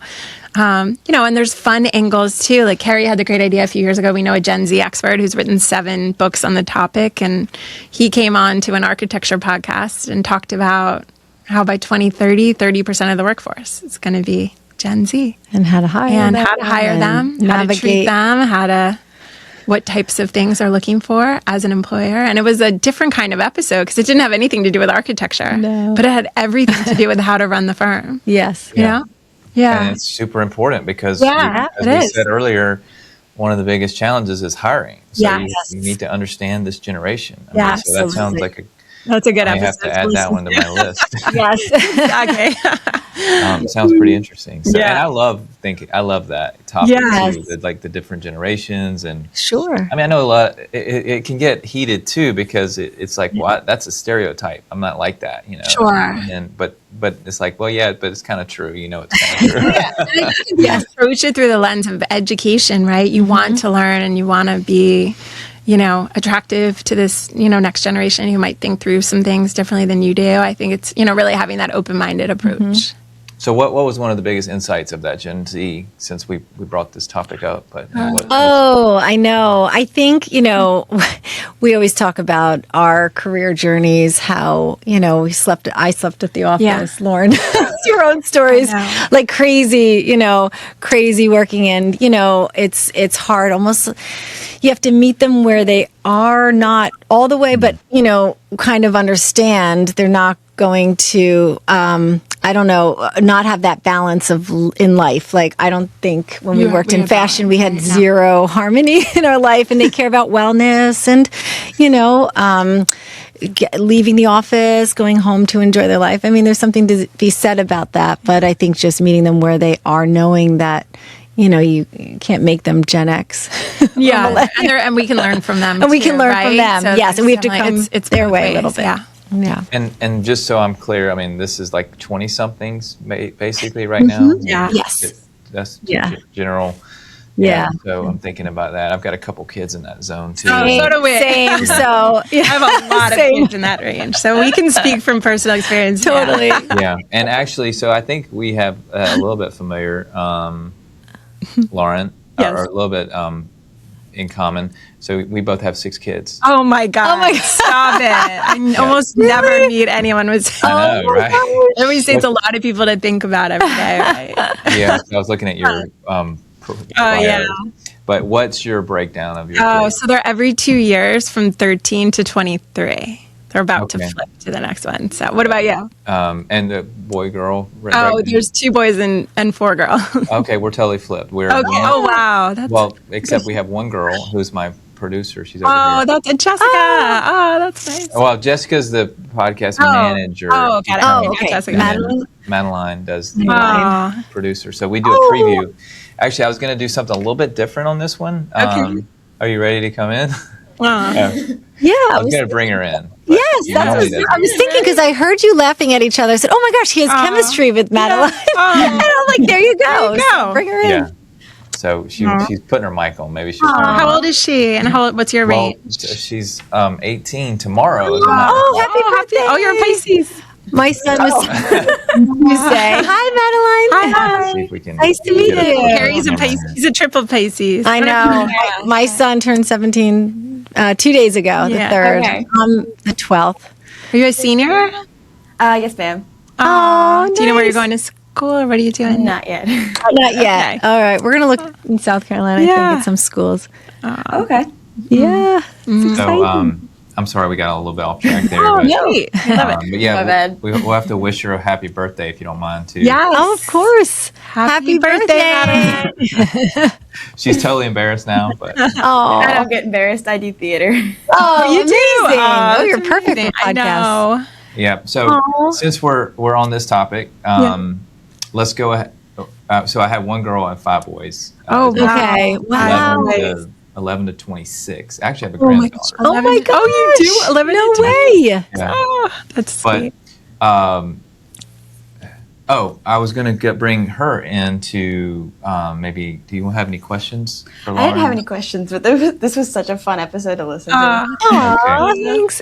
and there's fun angles too. Like Carey had the great idea a few years ago. We know a Gen Z expert who's written 7 books on the topic, and he came on to an architecture podcast and talked about how by 2030, 30% of the workforce is going to be Gen Z. And how to hire them. How to hire them, how to treat them, what types of things they're looking for as an employer. And it was a different kind of episode because it didn't have anything to do with architecture, but it had everything to do with how to run the firm. Yes. Yeah. And it's super important because, as we said earlier, one of the biggest challenges is hiring. So you need to understand this generation. So that sounds like that's a good episode. I have to add that one to my list. Yes. Okay. Sounds pretty interesting. So, and I love that topic too, the different generations and. Sure. I know a lot. It can get heated too because it's like, well, that's a stereotype. I'm not like that, Sure. And but it's like, well, yeah, but it's kind of true. It's kind of true. Yes. Approach it through the lens of education, right? You want to learn and you want to be, attractive to this, next generation who might think through some things differently than you do. I think it's, really having that open-minded approach. So what was one of the biggest insights of that Gen Z since we brought this topic up? But I know. I think, we always talk about our career journeys, how, I slept at the office. Yeah. Lauren, your own stories, like crazy, crazy working. And, it's hard. Almost you have to meet them where they are, not all the way, but, kind of understand they're not going to, not have that balance in life. Like, I don't think when we worked in fashion, we had zero harmony in our life, and they care about wellness and, leaving the office, going home to enjoy their life. I mean, there's something to be said about that, but I think just meeting them where they are, knowing that, you can't make them Gen X. Yeah, and we can learn from them. And we can learn from them, So yes, and we have to come it's their way ways, a little bit. Yeah. And just so I'm clear, this is like 20-somethings basically right now. Yeah. Yes. That's Yeah. general. So I'm thinking about that. I've got a couple kids in that zone too. Oh, so do we. Same. So I have a lot of kids in that range, so we can speak from personal experience. Totally. Yeah, and actually, so I think we have a little bit familiar, Lauren, or a little bit in common. So we both have 6 kids. Oh my God! Stop it! I almost never meet anyone with. I know, right? I always say it's a lot of people to think about every day, right? Yeah, so I was looking at your. Yeah. But what's your breakdown of your? So they're every 2 years from 13 to 23. They're about to flip to the next one. So what about you? And the boy, girl? There's 2 boys and 4 girls. Okay, we're totally flipped. We're okay. Oh, wow. Except we have one girl who's my producer. She's over here. That's Jessica. Oh, that's nice. Well, Jessica's the podcast manager. Oh, got it. Oh, okay. Jessica. Madeline does the producer. So we do a preview. Actually, I was going to do something a little bit different on this one. Okay. Are you ready to come in? Yeah, I was going to bring her in. yes, that's what I was thinking because I heard you laughing at each other. I said, "Oh my gosh, he has chemistry with Madeline," and I'm like, "There you go. So bring her in." Yeah. So she's putting her mic on. Maybe she's. How old is she? And what's your Well, rate? she's 18 tomorrow. Happy birthday! Oh, you're a Pisces. My son was. You say hi, Madeline. Hi. See if we can Nice to meet get a you. photo Carrie's a of him Pisces. here. He's a triple Pisces. I know. My son turned 17 2 days ago, the 3rd. Okay. The 12th. Are you a senior? Yes, ma'am. Oh, do you know where you're nice. going to school or what are you doing? Not yet. Not yet. Okay. All right. We're going to look in South Carolina, I think, at some schools. Okay. Yeah. It's So exciting. I'm sorry we got a little bit off track there. Oh, but, great. I love it. but yeah, My bad. we'll have to wish her a happy birthday if you don't mind too. Yes. Oh, of course. Happy birthday. Madeline. She's totally embarrassed now, but I Oh, don't get embarrassed. I do theater. You do. amazing. Oh, you're that's perfect amazing. for I podcasts. know. yeah. So since we're on this topic, let's go ahead. So I had one girl and 5 boys. Oh, It's wow. Okay. Wow. 11 to 26. Actually, I have a Oh my granddaughter. gosh. Oh, my gosh. Oh, you do? 11 No to 20? way. Yeah. Oh, that's But sweet. I was gonna bring her into maybe. Do you have any questions for I Lauren? didn't have any questions, but this was such a fun episode to listen to. Aw, thanks.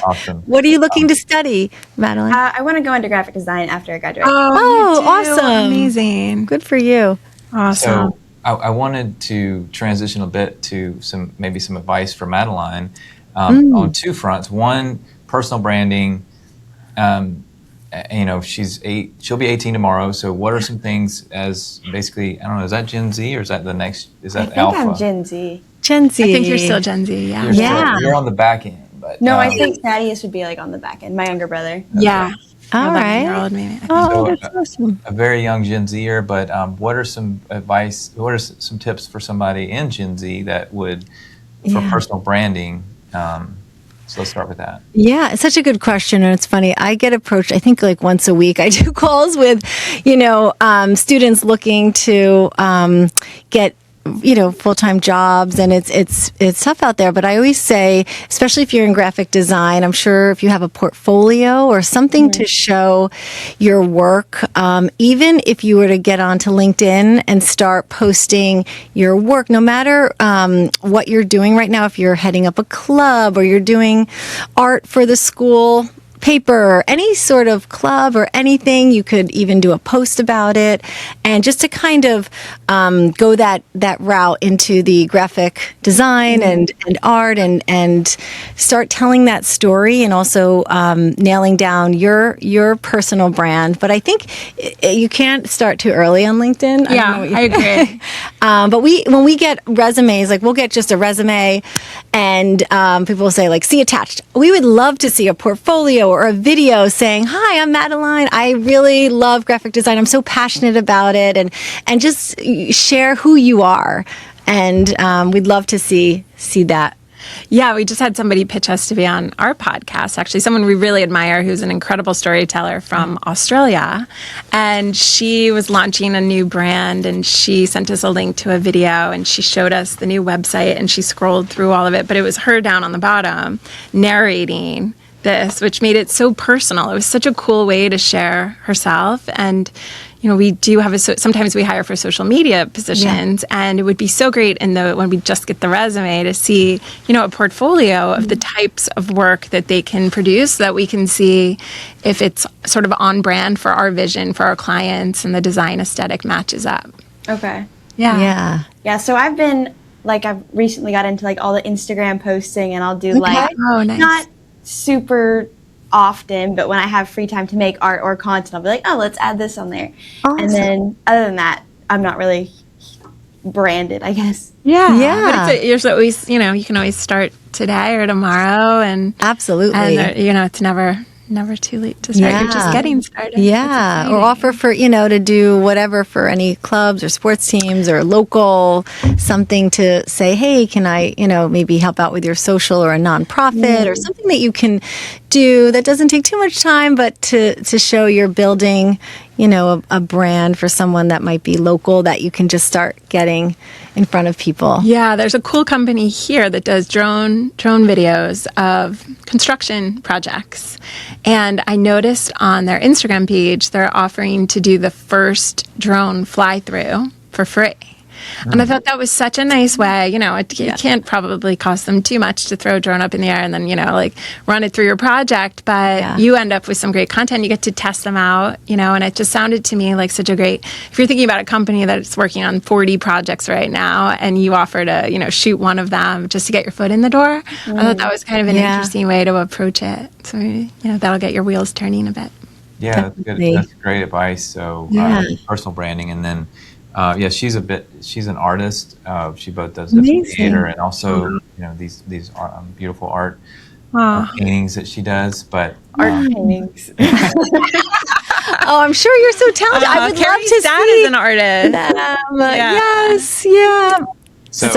Awesome. What are you looking to study, Madeline? I want to go into graphic design after I graduate. Oh, you do? awesome. Amazing. Good for you. Awesome. So I wanted to transition a bit to some advice for Madeline on 2 fronts. One, personal branding. She'll be 18 tomorrow. So what are some things as basically, I don't know, is that Gen Z or is that the next, is I that think Alpha? I'm Gen Z. Gen Z. I think you're still Gen Z, yeah. You're Yeah. you're on the back end, but No, I think Thaddeus would be like on the back end. My younger brother. Yeah. All 11-year-old right. maybe. I think. Oh, So, that's awesome. a very young Gen Zer, but what are some advice? What are some tips for somebody in Gen Z that would for Yeah. personal branding? So let's start with that. Yeah, it's such a good question. And it's funny, I get approached, I think like once a week, I do calls with, students looking to get full-time jobs, and it's tough out there. But I always say, especially if you're in graphic design, I'm sure if you have a portfolio or something to show your work, even if you were to get onto LinkedIn and start posting your work, no matter what you're doing right now, if you're heading up a club or you're doing art for the school paper, any sort of club or anything, you could even do a post about it, and just to kind of go that route into the graphic design and art and start telling that story, and also nailing down your personal brand. But I think you can't start too early on LinkedIn. I agree. But when we get resumes, like we'll get just a resume, and people will say like, "See attached." We would love to see a portfolio or a video saying, "Hi, I'm Madeline. I really love graphic design. I'm so passionate about it," and just share who you are. And we'd love to see that. Yeah, we just had somebody pitch us to be on our podcast, actually, someone we really admire who's an incredible storyteller from Australia. And she was launching a new brand, and she sent us a link to a video, and she showed us the new website, and she scrolled through all of it. But it was her down on the bottom narrating this, which made it so personal. It was such a cool way to share herself. And we do have sometimes we hire for social media positions, and it would be so great when we just get the resume to see, a portfolio of the types of work that they can produce, so that we can see if it's sort of on brand for our vision, for our clients, and the design aesthetic matches up. Okay. Yeah. Yeah, so I've recently got into like all the Instagram posting, and I'll do like Oh, nice. not super often, but when I have free time to make art or content, I'll be like, oh, let's add this on there. Awesome. And then other than that, I'm not really branded, I guess. Yeah. But there's always, you can always start today or tomorrow, and Absolutely. it's never too late to start. You're just Yeah. getting started. Yeah, That's or exciting. offer for, to do whatever for any clubs or sports teams or local, something to say, hey, can I, maybe help out with your social or a nonprofit or something that you can do that doesn't take too much time, but to show you're building, a brand for someone that might be local that you can just start getting in front of people. Yeah, there's a cool company here that does drone videos of construction projects. And I noticed on their Instagram page, they're offering to do the first drone fly-through for free. And I thought that was such a nice way. It can't probably cost them too much to throw a drone up in the air and then, run it through your project. But you end up with some great content. You get to test them out, and it just sounded to me like such a great, if you're thinking about a company that's working on 40 projects right now and you offer to, shoot one of them just to get your foot in the door, I thought that was kind of an interesting way to approach it. So, that'll get your wheels turning a bit. Yeah, that's good. That's great advice. So personal branding, and then she's an artist. She both does theater and also these beautiful art paintings that she does. But art paintings. Oh, I'm sure you're so talented. I would love to dad see is an artist. Yes, yeah. So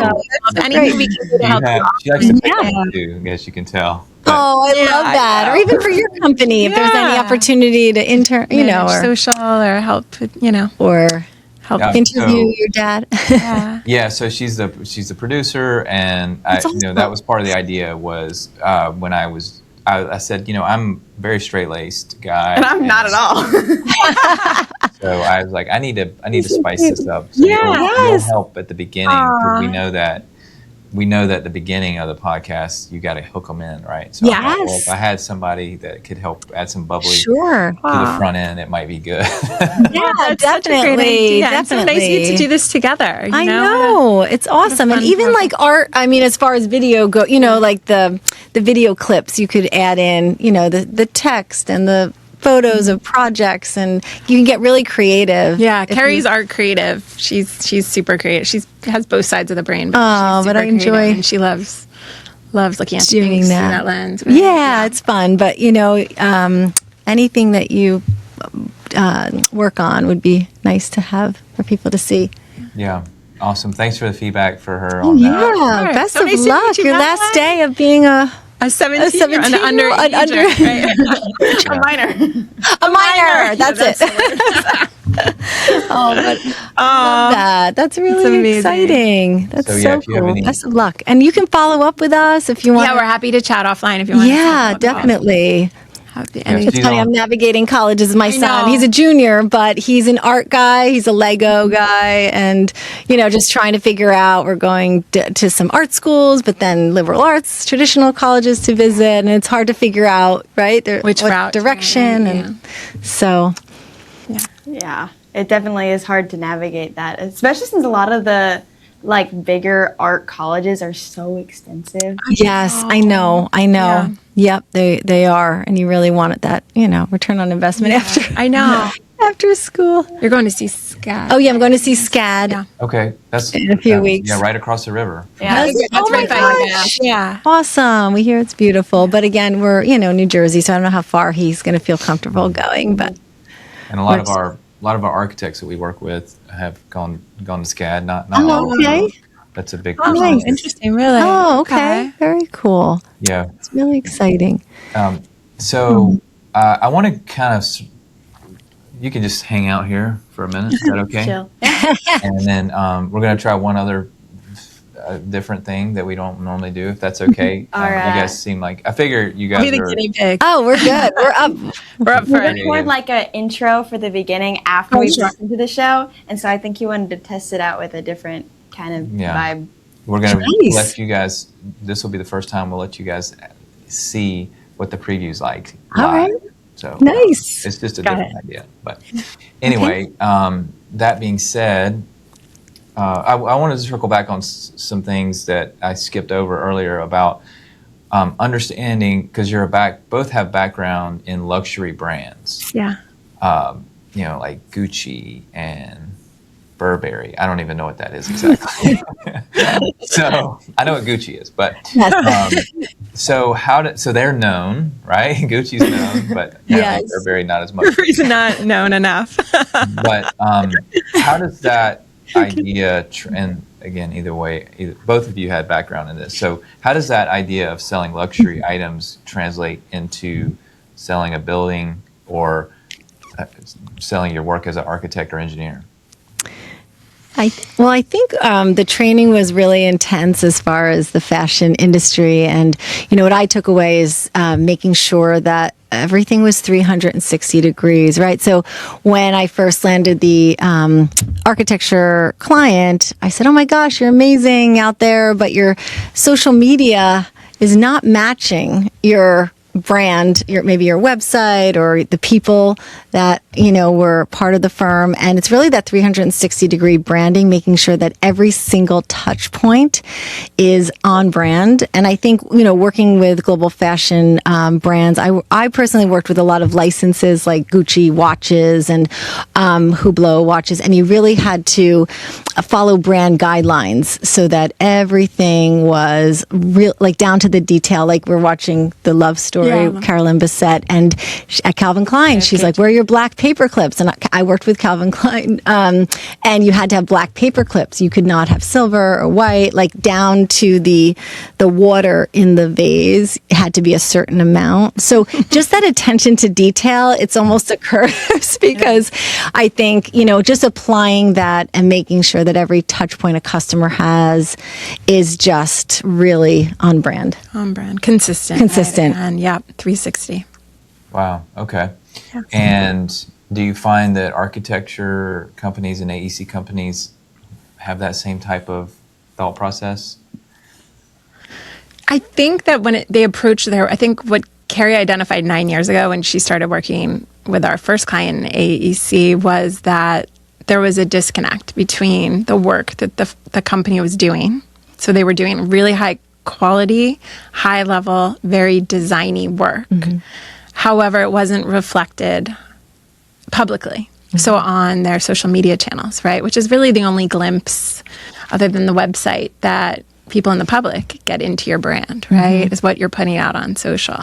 anything we can do to help you. She likes to paint too. I guess you can tell. But, I love that. Or even for your company, if there's any opportunity to intern, or social or help, or help interview your dad. Yeah, so she's the producer, and that was part of the idea was when I said, I'm a very straight-laced guy, and I'm not at all. So I was like, I need to spice this up. So you'll help at the beginning, because we know that the beginning of the podcast, you got to hook them in, right? So if I had somebody that could help add some bubbly to the front end, it might be good. Yeah, definitely. It's so nice you to do this together. I know. It's awesome. And even like art, as far as video go, like the video clips, you could add in, the text and the photos of projects, and you can get really creative. Yeah, Carey's art creative. She's super creative. She has both sides of the brain, but she's super I enjoy creative, and she loves looking at doing things that. through that lens. Yeah, it's fun. But anything that you work on would be nice to have for people to see. Yeah. Awesome. Thanks for the feedback for her on that. Yeah, best of luck. Your last day of being a 17 an under right? A minor. A minor. That's it. Love that. That's really exciting. That's so cool. Best of luck. And you can follow up with us if you want. Yeah, we're happy to chat offline if you want. Yeah, definitely. It's funny, I'm navigating colleges with my son. He's a junior, but he's an art guy. He's a Lego guy. And, just trying to figure out, we're going to some art schools, but then liberal arts, traditional colleges to visit. And it's hard to figure out, right? Which route direction. And so. Yeah, it definitely is hard to navigate that, especially since a lot of the bigger art colleges are so expensive. Yes, I know. Yeah. Yep, they are, and you really want that, return on investment after. I know. After school. You're going to see SCAD. Oh yeah, I'm going to see SCAD. Yeah. Okay, that's in a few weeks. Yeah, right across the river. Yeah, that's right by my house. Yeah, awesome. We hear it's beautiful, but again, we're New Jersey, so I don't know how far he's going to feel comfortable going, but. And a lot of our architects that we work with have gone to SCAD. Not all of them. That's a big. Nice. Interesting. Really. Oh, okay. Very cool. Yeah, it's really exciting. So I want to kind of. You can just hang out here for a minute. Is that okay? Chill. And then we're going to try one other different thing that we don't normally do, if that's okay. All right. You guys seem like, I figure you guys are. Oh, we're good. We're up. We're up for it. We record an intro for the beginning after we listen to the show, and so I think you wanted to test it out with a different kind of vibe. We're going to let you guys, this will be the first time we'll let you guys see what the preview's like live. All right. So nice. It's just a different idea. But anyway, that being said, I wanted to circle back on some things that I skipped over earlier about understanding, because you're both have background in luxury brands. Yeah. Like Gucci and Burberry. I don't even know what that is exactly. So I know what Gucci is, but so they're known, right? Gucci's known, but Burberry not as much. Burberry's not known enough. But how does that idea again, either way, both of you had background in this. So how does that idea of selling luxury items translate into selling a building or selling your work as an architect or engineer? I think the training was really intense as far as the fashion industry. And, what I took away is making sure that everything was 360 degrees, right? So when I first landed the architecture client, I said, oh my gosh, you're amazing out there, but your social media is not matching your brand, maybe your website or the people that, were part of the firm. And it's really that 360 degree branding, making sure that every single touch point is on brand. And I think, working with global fashion brands, I personally worked with a lot of licenses like Gucci watches and Hublot watches. And you really had to follow brand guidelines so that everything was real, like down to the detail. Like we're watching the Love Story, Carolyn Bessette, and at Calvin Klein, she's like, where are your black paper clips? And I worked with Calvin Klein, and you had to have black paper clips. You could not have silver or white, like down to the water in the vase had to be a certain amount. So just that attention to detail, it's almost a curse because I think, just applying that and making sure that every touch point a customer has is just really on brand. On brand. Consistent. Consistent. Right? And 360. Wow. Okay. Yeah. And do you find that architecture companies and AEC companies have that same type of thought process? I think that when they approach I think what Carey identified 9 years ago when she started working with our first client in AEC was that there was a disconnect between the work that the company was doing. So they were doing really high quality, high level, very designy work. Mm-hmm. However, it wasn't reflected publicly. Mm-hmm. So on their social media channels, right? Which is really the only glimpse other than the website that people in the public get into your brand, right? Mm-hmm. Is what you're putting out on social.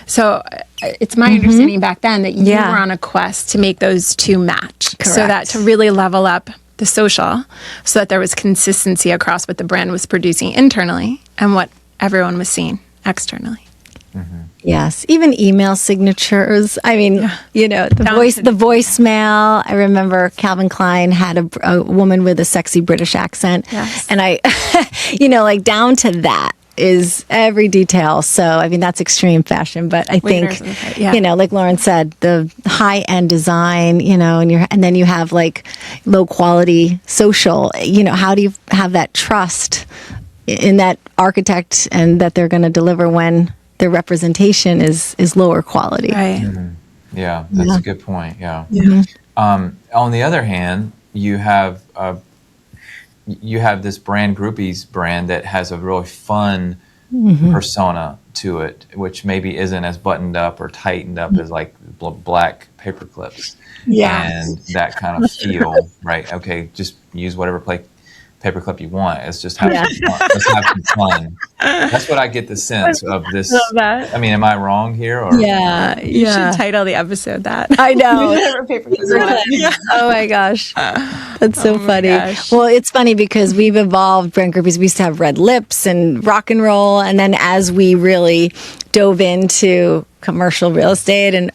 So it's my understanding back then that you were on a quest to make those two match. Correct. So that to really level up the social so that there was consistency across what the brand was producing internally and what everyone was seeing externally. Mm-hmm. Yes, even email signatures. I mean, the voicemail. I remember Calvin Klein had a woman with a sexy British accent. Yes. And I, like down to that is every detail. So, I mean, that's extreme fashion, but I think, like Lauren said, the high-end design, and then you have like low quality social, how do you have that trust in that architect and that they're going to deliver when their representation is lower quality. Right. Mm-hmm. Yeah, that's a good point. Yeah. Mm-hmm. On the other hand, you have this brand, Groupies brand, that has a really fun persona to it, which maybe isn't as buttoned up or tightened up as like black paper clips. And that kind of feel, right? Okay, just use whatever paperclip you want. Let's just have some fun. Let's have some fun. That's what I get the sense of this. Love that. I mean, am I wrong here? Or? You should title the episode that. I know. Yeah. Oh my gosh. That's so funny. Gosh. Well, it's funny because we've evolved brand Groupies. We used to have red lips and rock and roll. And then as we really dove into commercial real estate and,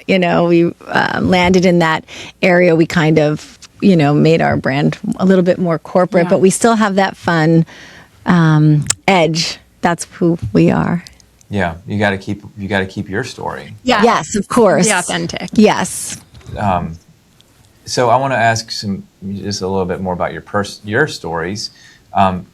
we landed in that area, we kind of made our brand a little bit more corporate, but we still have that fun edge. That's who we are. Yeah, you got to keep your story. Yeah. Yes, of course. Be authentic. Yes. So I want to ask just a little bit more about your stories, so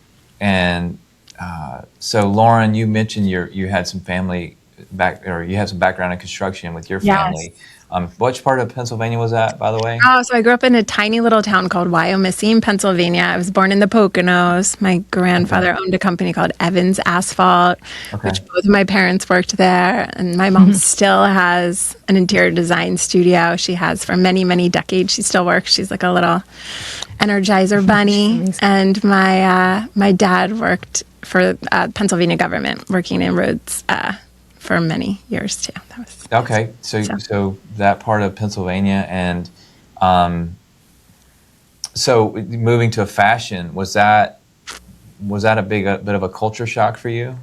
Lauren, you mentioned you had some family you had some background in construction with your family. Yes. Which part of Pennsylvania was that, by the way? Oh, so I grew up in a tiny little town called Wyomissing, Pennsylvania. I was born in the Poconos. My grandfather owned a company called Evans Asphalt, which both of my parents worked there. And my mom still has an interior design studio. She has for many, many decades. She still works. She's like a little Energizer bunny. And my dad worked for Pennsylvania government, working in roads for many years too. That was okay. So that part of Pennsylvania, and so moving to fashion, was that was that a bit of a culture shock for you?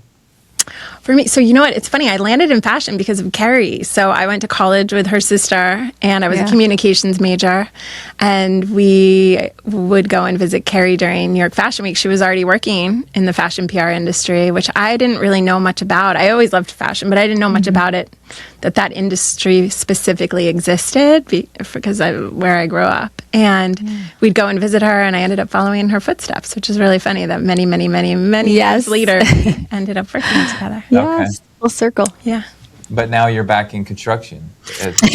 For me, so you know what? It's funny. I landed in fashion because of Carey. So I went to college with her sister, and I was a communications major. And we would go and visit Carey during New York Fashion Week. She was already working in the fashion PR industry, which I didn't really know much about. I always loved fashion, but I didn't know much about it, that industry specifically existed because where I grew up. And we'd go and visit her, and I ended up following in her footsteps, which is really funny that many years later, we ended up working together. Yes, full circle. Yeah. But now you're back in construction.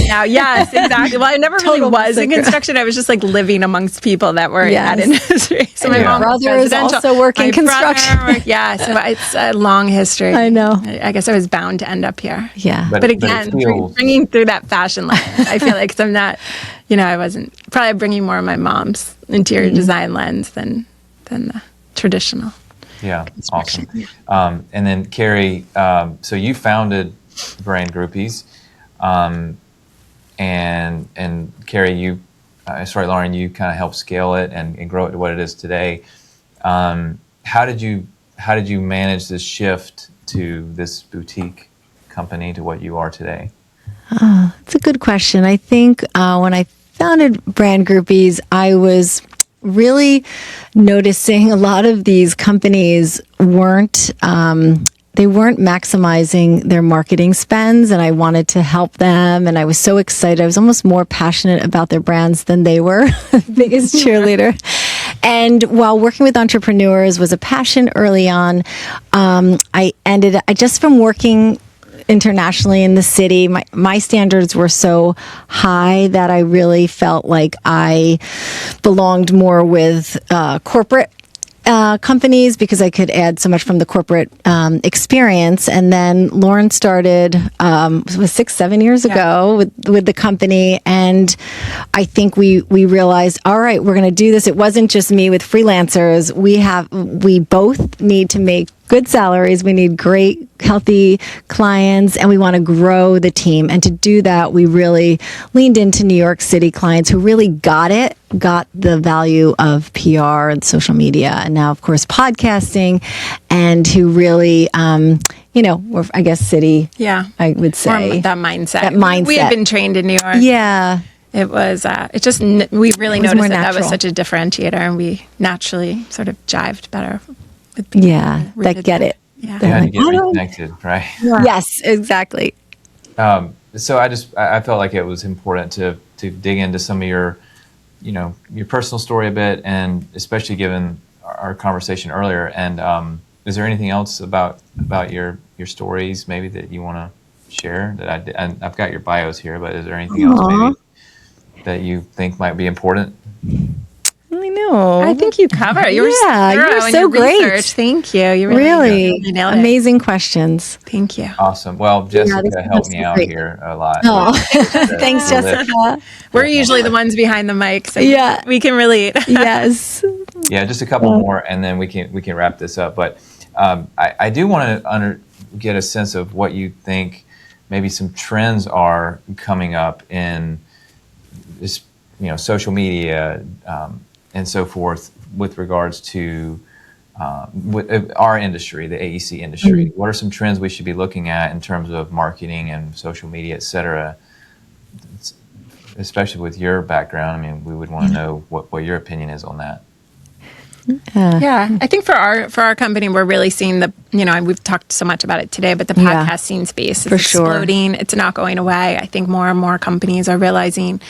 Now, yes, exactly. Well, I never really was in construction. I was just like living amongst people that were in that industry. So my mom brother is also working construction. So it's a long history. I know. I guess I was bound to end up here. Yeah. But again, bringing through that fashion lens, I feel like I'm not, I wasn't probably bringing more of my mom's interior design lens than the traditional. Yeah, awesome. And then Carey, so you founded brand Groupies, and Carey, Lauren, you kind of helped scale it and grow it to what it is today. How did you manage this shift to this boutique company to what you are today? That's a good question. I think when I founded brand Groupies, I was really noticing a lot of these companies weren't maximizing their marketing spends, and I wanted to help them, and I was so excited. I was almost more passionate about their brands than they were. Biggest cheerleader. And while working with entrepreneurs was a passion early on, I just from working internationally in the city, my standards were so high that I really felt like I belonged more with corporate companies because I could add so much from the corporate experience. And then Lauren started was 6-7 years ago with the company, and I think we realized, all right, we're going to do this. It wasn't just me with freelancers. We both need to make good salaries. We need great, healthy clients, and we want to grow the team. And to do that, we really leaned into New York City clients who really got the value of PR and social media, and now, of course, podcasting, and who really, were, I guess, city. Yeah, I would say that mindset. We had been trained in New York. Yeah. It was, we really noticed that was such a differentiator, and we naturally sort of jived better. That get it. Yeah, to get reconnected, right? Yeah. Yes, exactly. So I felt like it was important to dig into some of your personal story a bit, and especially given our conversation earlier. And is there anything else about your stories maybe that you want to share? I've got your bios here, but is there anything else maybe that you think might be important? No, I think you covered it. You were so great. Research. Thank you. You really amazing questions. Thank you. Awesome. Well, Jessica helped me out here a lot. Oh, thanks, Jessica. We're usually the ones behind the mic, so we can relate. Yes. Yeah, just a couple more, and then we can wrap this up. But I do want to get a sense of what you think maybe some trends are coming up in this, social media. And so forth with regards to our industry, the AEC industry. What are some trends we should be looking at in terms of marketing and social media, et cetera? Especially with your background, I mean, we would want to know what your opinion is on that. I think for our company, we're really seeing and we've talked so much about it today, but the podcasting space is exploding. It's not going away. I think more and more companies are realizing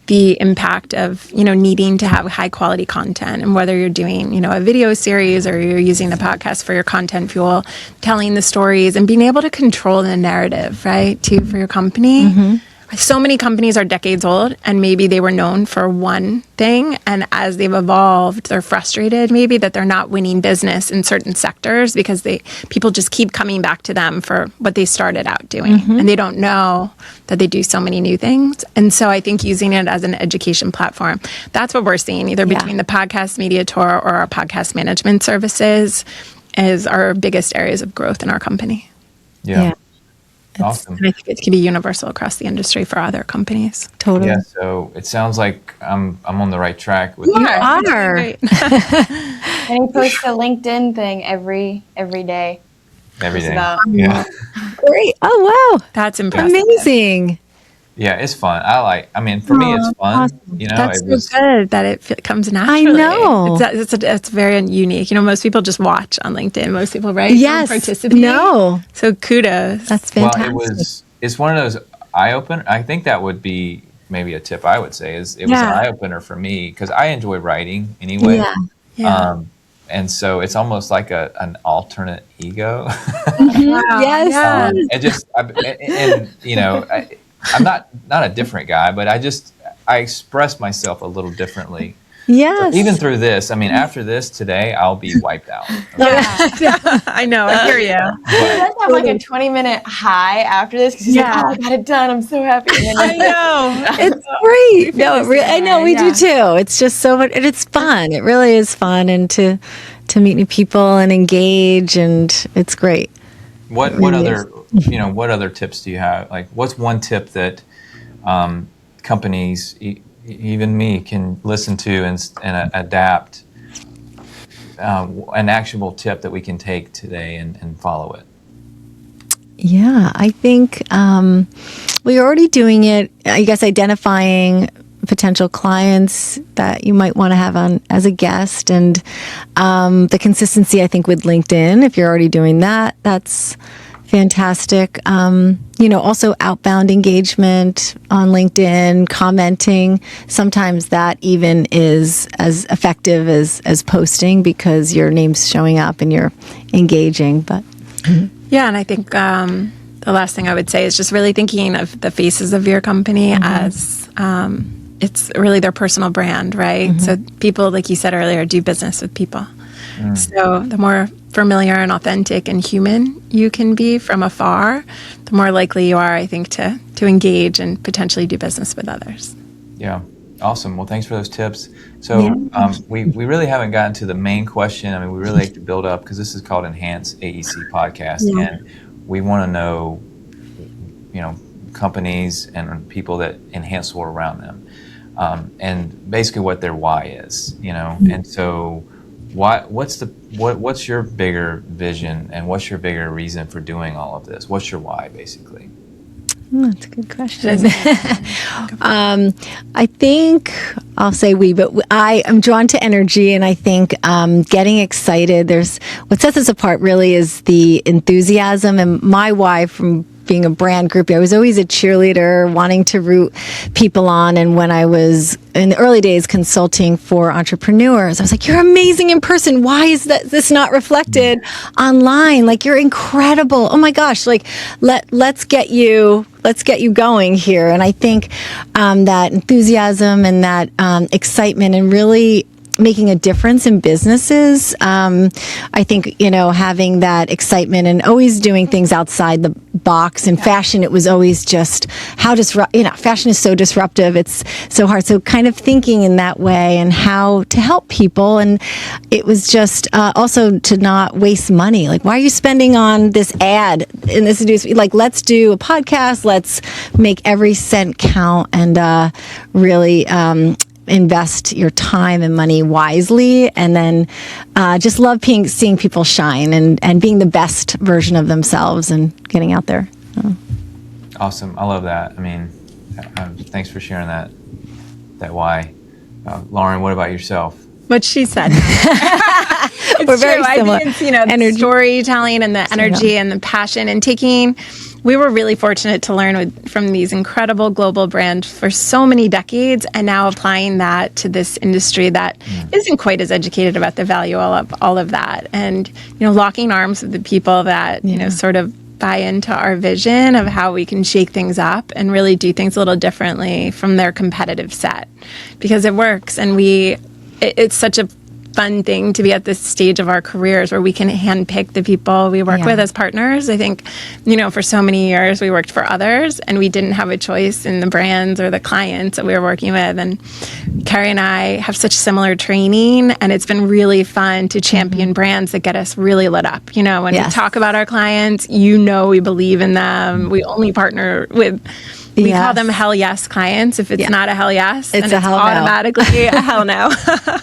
the impact of, needing to have high quality content, and whether you're doing, a video series or you're using the podcast for your content fuel, telling the stories and being able to control the narrative, right, too, for your company. Mm-hmm. So many companies are decades old, and maybe they were known for one thing, and as they've evolved, they're frustrated maybe that they're not winning business in certain sectors because people just keep coming back to them for what they started out doing, and they don't know that they do so many new things. And so I think using it as an education platform, that's what we're seeing, either between the podcast media tour or our podcast management services, is our biggest areas of growth in our company. Yeah. Awesome. And I think it can be universal across the industry for other companies. Totally. Yeah, so it sounds like I'm on the right track with You are. Great. And he posts a LinkedIn thing every day. every Just day. about. Yeah. Great. Oh, wow. That's impressive. Amazing. Yeah, it's fun. I mean, for me, it's fun. awesome. You know, That's it was, so good that it comes naturally. know. It's very unique. You know, most people just watch on LinkedIn. Most people, right? Yes. Don't participate. No. So kudos. That's well, fantastic. it's one of those eye opener. I think that would be maybe a tip I would say is it was an Yeah. eye opener for me because I enjoy writing anyway. Yeah. Yeah. And so it's almost like an alternate ego. Yes. Yeah. And just, and you know, I'm not a different guy, but I express myself a little differently. Yes. Even through this, I mean, after this today, I'll be wiped out. I know. I hear you. He But does have like a 20-minute high after this because he's like, Yeah. oh, I got it done. I'm so happy. And then I know. It's great. No, the it really, I same know way, we yeah. do too. It's just so much, and it's fun. It really is fun, and to meet new people and engage, and it's great. what really other what other tips do you have? Like, what's one tip that companies, even me, can listen to and adapt? An actionable tip that we can take today and follow it. Yeah, I think we're already doing it. I guess identifying potential clients that you might want to have on as a guest, and the consistency, I think, with LinkedIn, if you're already doing that, that's fantastic. Also outbound engagement on LinkedIn, commenting. Sometimes that even is as effective as posting because your name's showing up and you're engaging. But Yeah, and I think the last thing I would say is just really thinking of the faces of your company as it's really their personal brand, right? So people, like you said earlier, do business with people. So the more familiar and authentic and human you can be from afar, the more likely you are, I think, to engage and potentially do business with others. Yeah, awesome. Well, thanks for those tips. So we really haven't gotten to the main question. I mean, we really like to build up because this is called Enhance AEC Podcast, and we want to know, companies and people that enhance the world around them, and basically what their why is, And so, what's your bigger vision and what's your bigger reason for doing all of this? What's your why, basically? that's a good question. I think I'll say but I am drawn to energy, and I think getting excited. What sets us apart really is the enthusiasm, and my why from being a brand groupie. I was always a cheerleader, wanting to root people on. And when I was in the early days consulting for entrepreneurs, I was like, "You're amazing in person. Why is this not reflected online? Like, you're incredible. Oh my gosh! Like, let's get you going here." And I think that enthusiasm and that excitement and really making a difference in businesses. I think, having that excitement and always doing things outside the box. In fashion, it was always just fashion is so disruptive. It's so hard. So kind of thinking in that way and how to help people. And it was just also to not waste money. Like, why are you spending on this ad in this news? Like, let's do a podcast. Let's make every cent count and really invest your time and money wisely, and then just love seeing people shine and being the best version of themselves and getting out there. Awesome. I love that. I mean, thanks for sharing that why. Lauren, what about yourself? What she said. We're very true. similar. I think it's, the Energy. storytelling and the energy and the passion and we were really fortunate to learn from these incredible global brands for so many decades, and now applying that to this industry that isn't quite as educated about the value of all of that. And, locking arms with the people that, sort of buy into our vision of how we can shake things up and really do things a little differently from their competitive set, because it works. And it's such a fun thing to be at this stage of our careers where we can handpick the people we work with as partners. I think, for so many years we worked for others and we didn't have a choice in the brands or the clients that we were working with. And Carey and I have such similar training, and it's been really fun to champion brands that get us really lit up. When we talk about our clients, we believe in them. We only partner with, we call them hell yes clients. If it's not a hell yes, it's then automatically a hell no.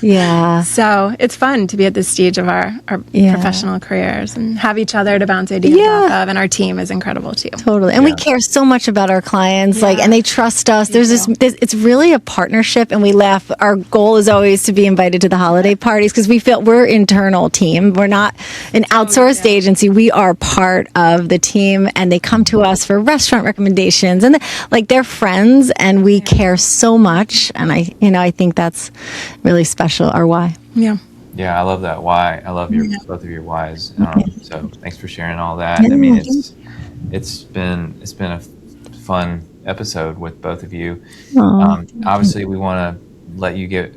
Yeah. So it's fun to be at this stage of our professional careers and have each other to bounce ideas off of. And our team is incredible too. Totally. And we care so much about our clients, and they trust us. There's this, it's really a partnership, and we laugh. Our goal is always to be invited to the holiday parties because we feel we're internal team. We're not an outsourced agency. We are part of the team, and they come to us for restaurant recommendations, and they're friends, and we care so much. And I think that's really special, our why. Yeah. Yeah, I love that why. I love both of your whys. So thanks for sharing all that. I mean, it's been a fun episode with both of you. Obviously, we want to let you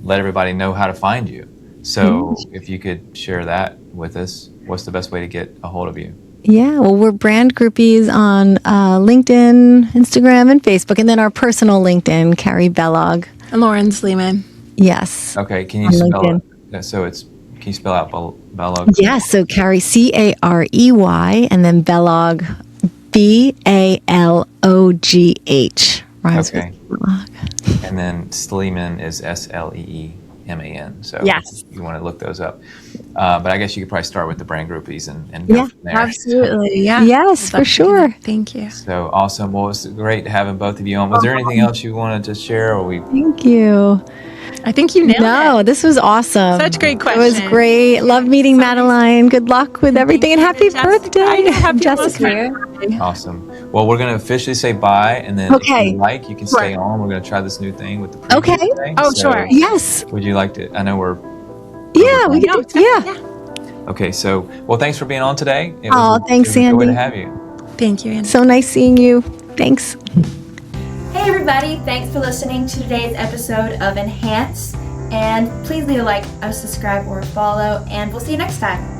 let everybody know how to find you. So if you could share that with us, what's the best way to get a hold of you? Yeah, well, we're Brand Groupies on LinkedIn, Instagram, and Facebook, and then our personal LinkedIn, Carey Balogh. And Lauren Sleeman. Yes. Okay, can you spell it? So can you spell out Balogh? Yes, so Carey, Carey, and then Balogh, Balogh. Rhymes Okay. with Balogh. And then Sleeman is Sleeman. So you want to look those up. But I guess you could probably start with the Brand Groupies and go from there. Absolutely. Yeah. Yes, for sure. Thank you. So awesome. Well, it's great having both of you on. Was there anything else you wanted to share? Thank you. I think you nailed it. No, this was awesome. Such great questions. It was great. Love meeting Madeline. Good luck with everything, and happy birthday, Jessica. Awesome. Well, we're going to officially say bye, and then if you like, you can stay on. We're going to try this new thing with the preview today. Oh, sure. Yes. Would you like to? I know we're... Yeah, we can do it. Okay, so, well, thanks for being on today. Thanks, Andy. Andy. It was a joy to have you. Thank you, Andy. So nice seeing you. Thanks. Hey everybody, thanks for listening to today's episode of Enhance. And please leave a like, a subscribe, or a follow, and we'll see you next time.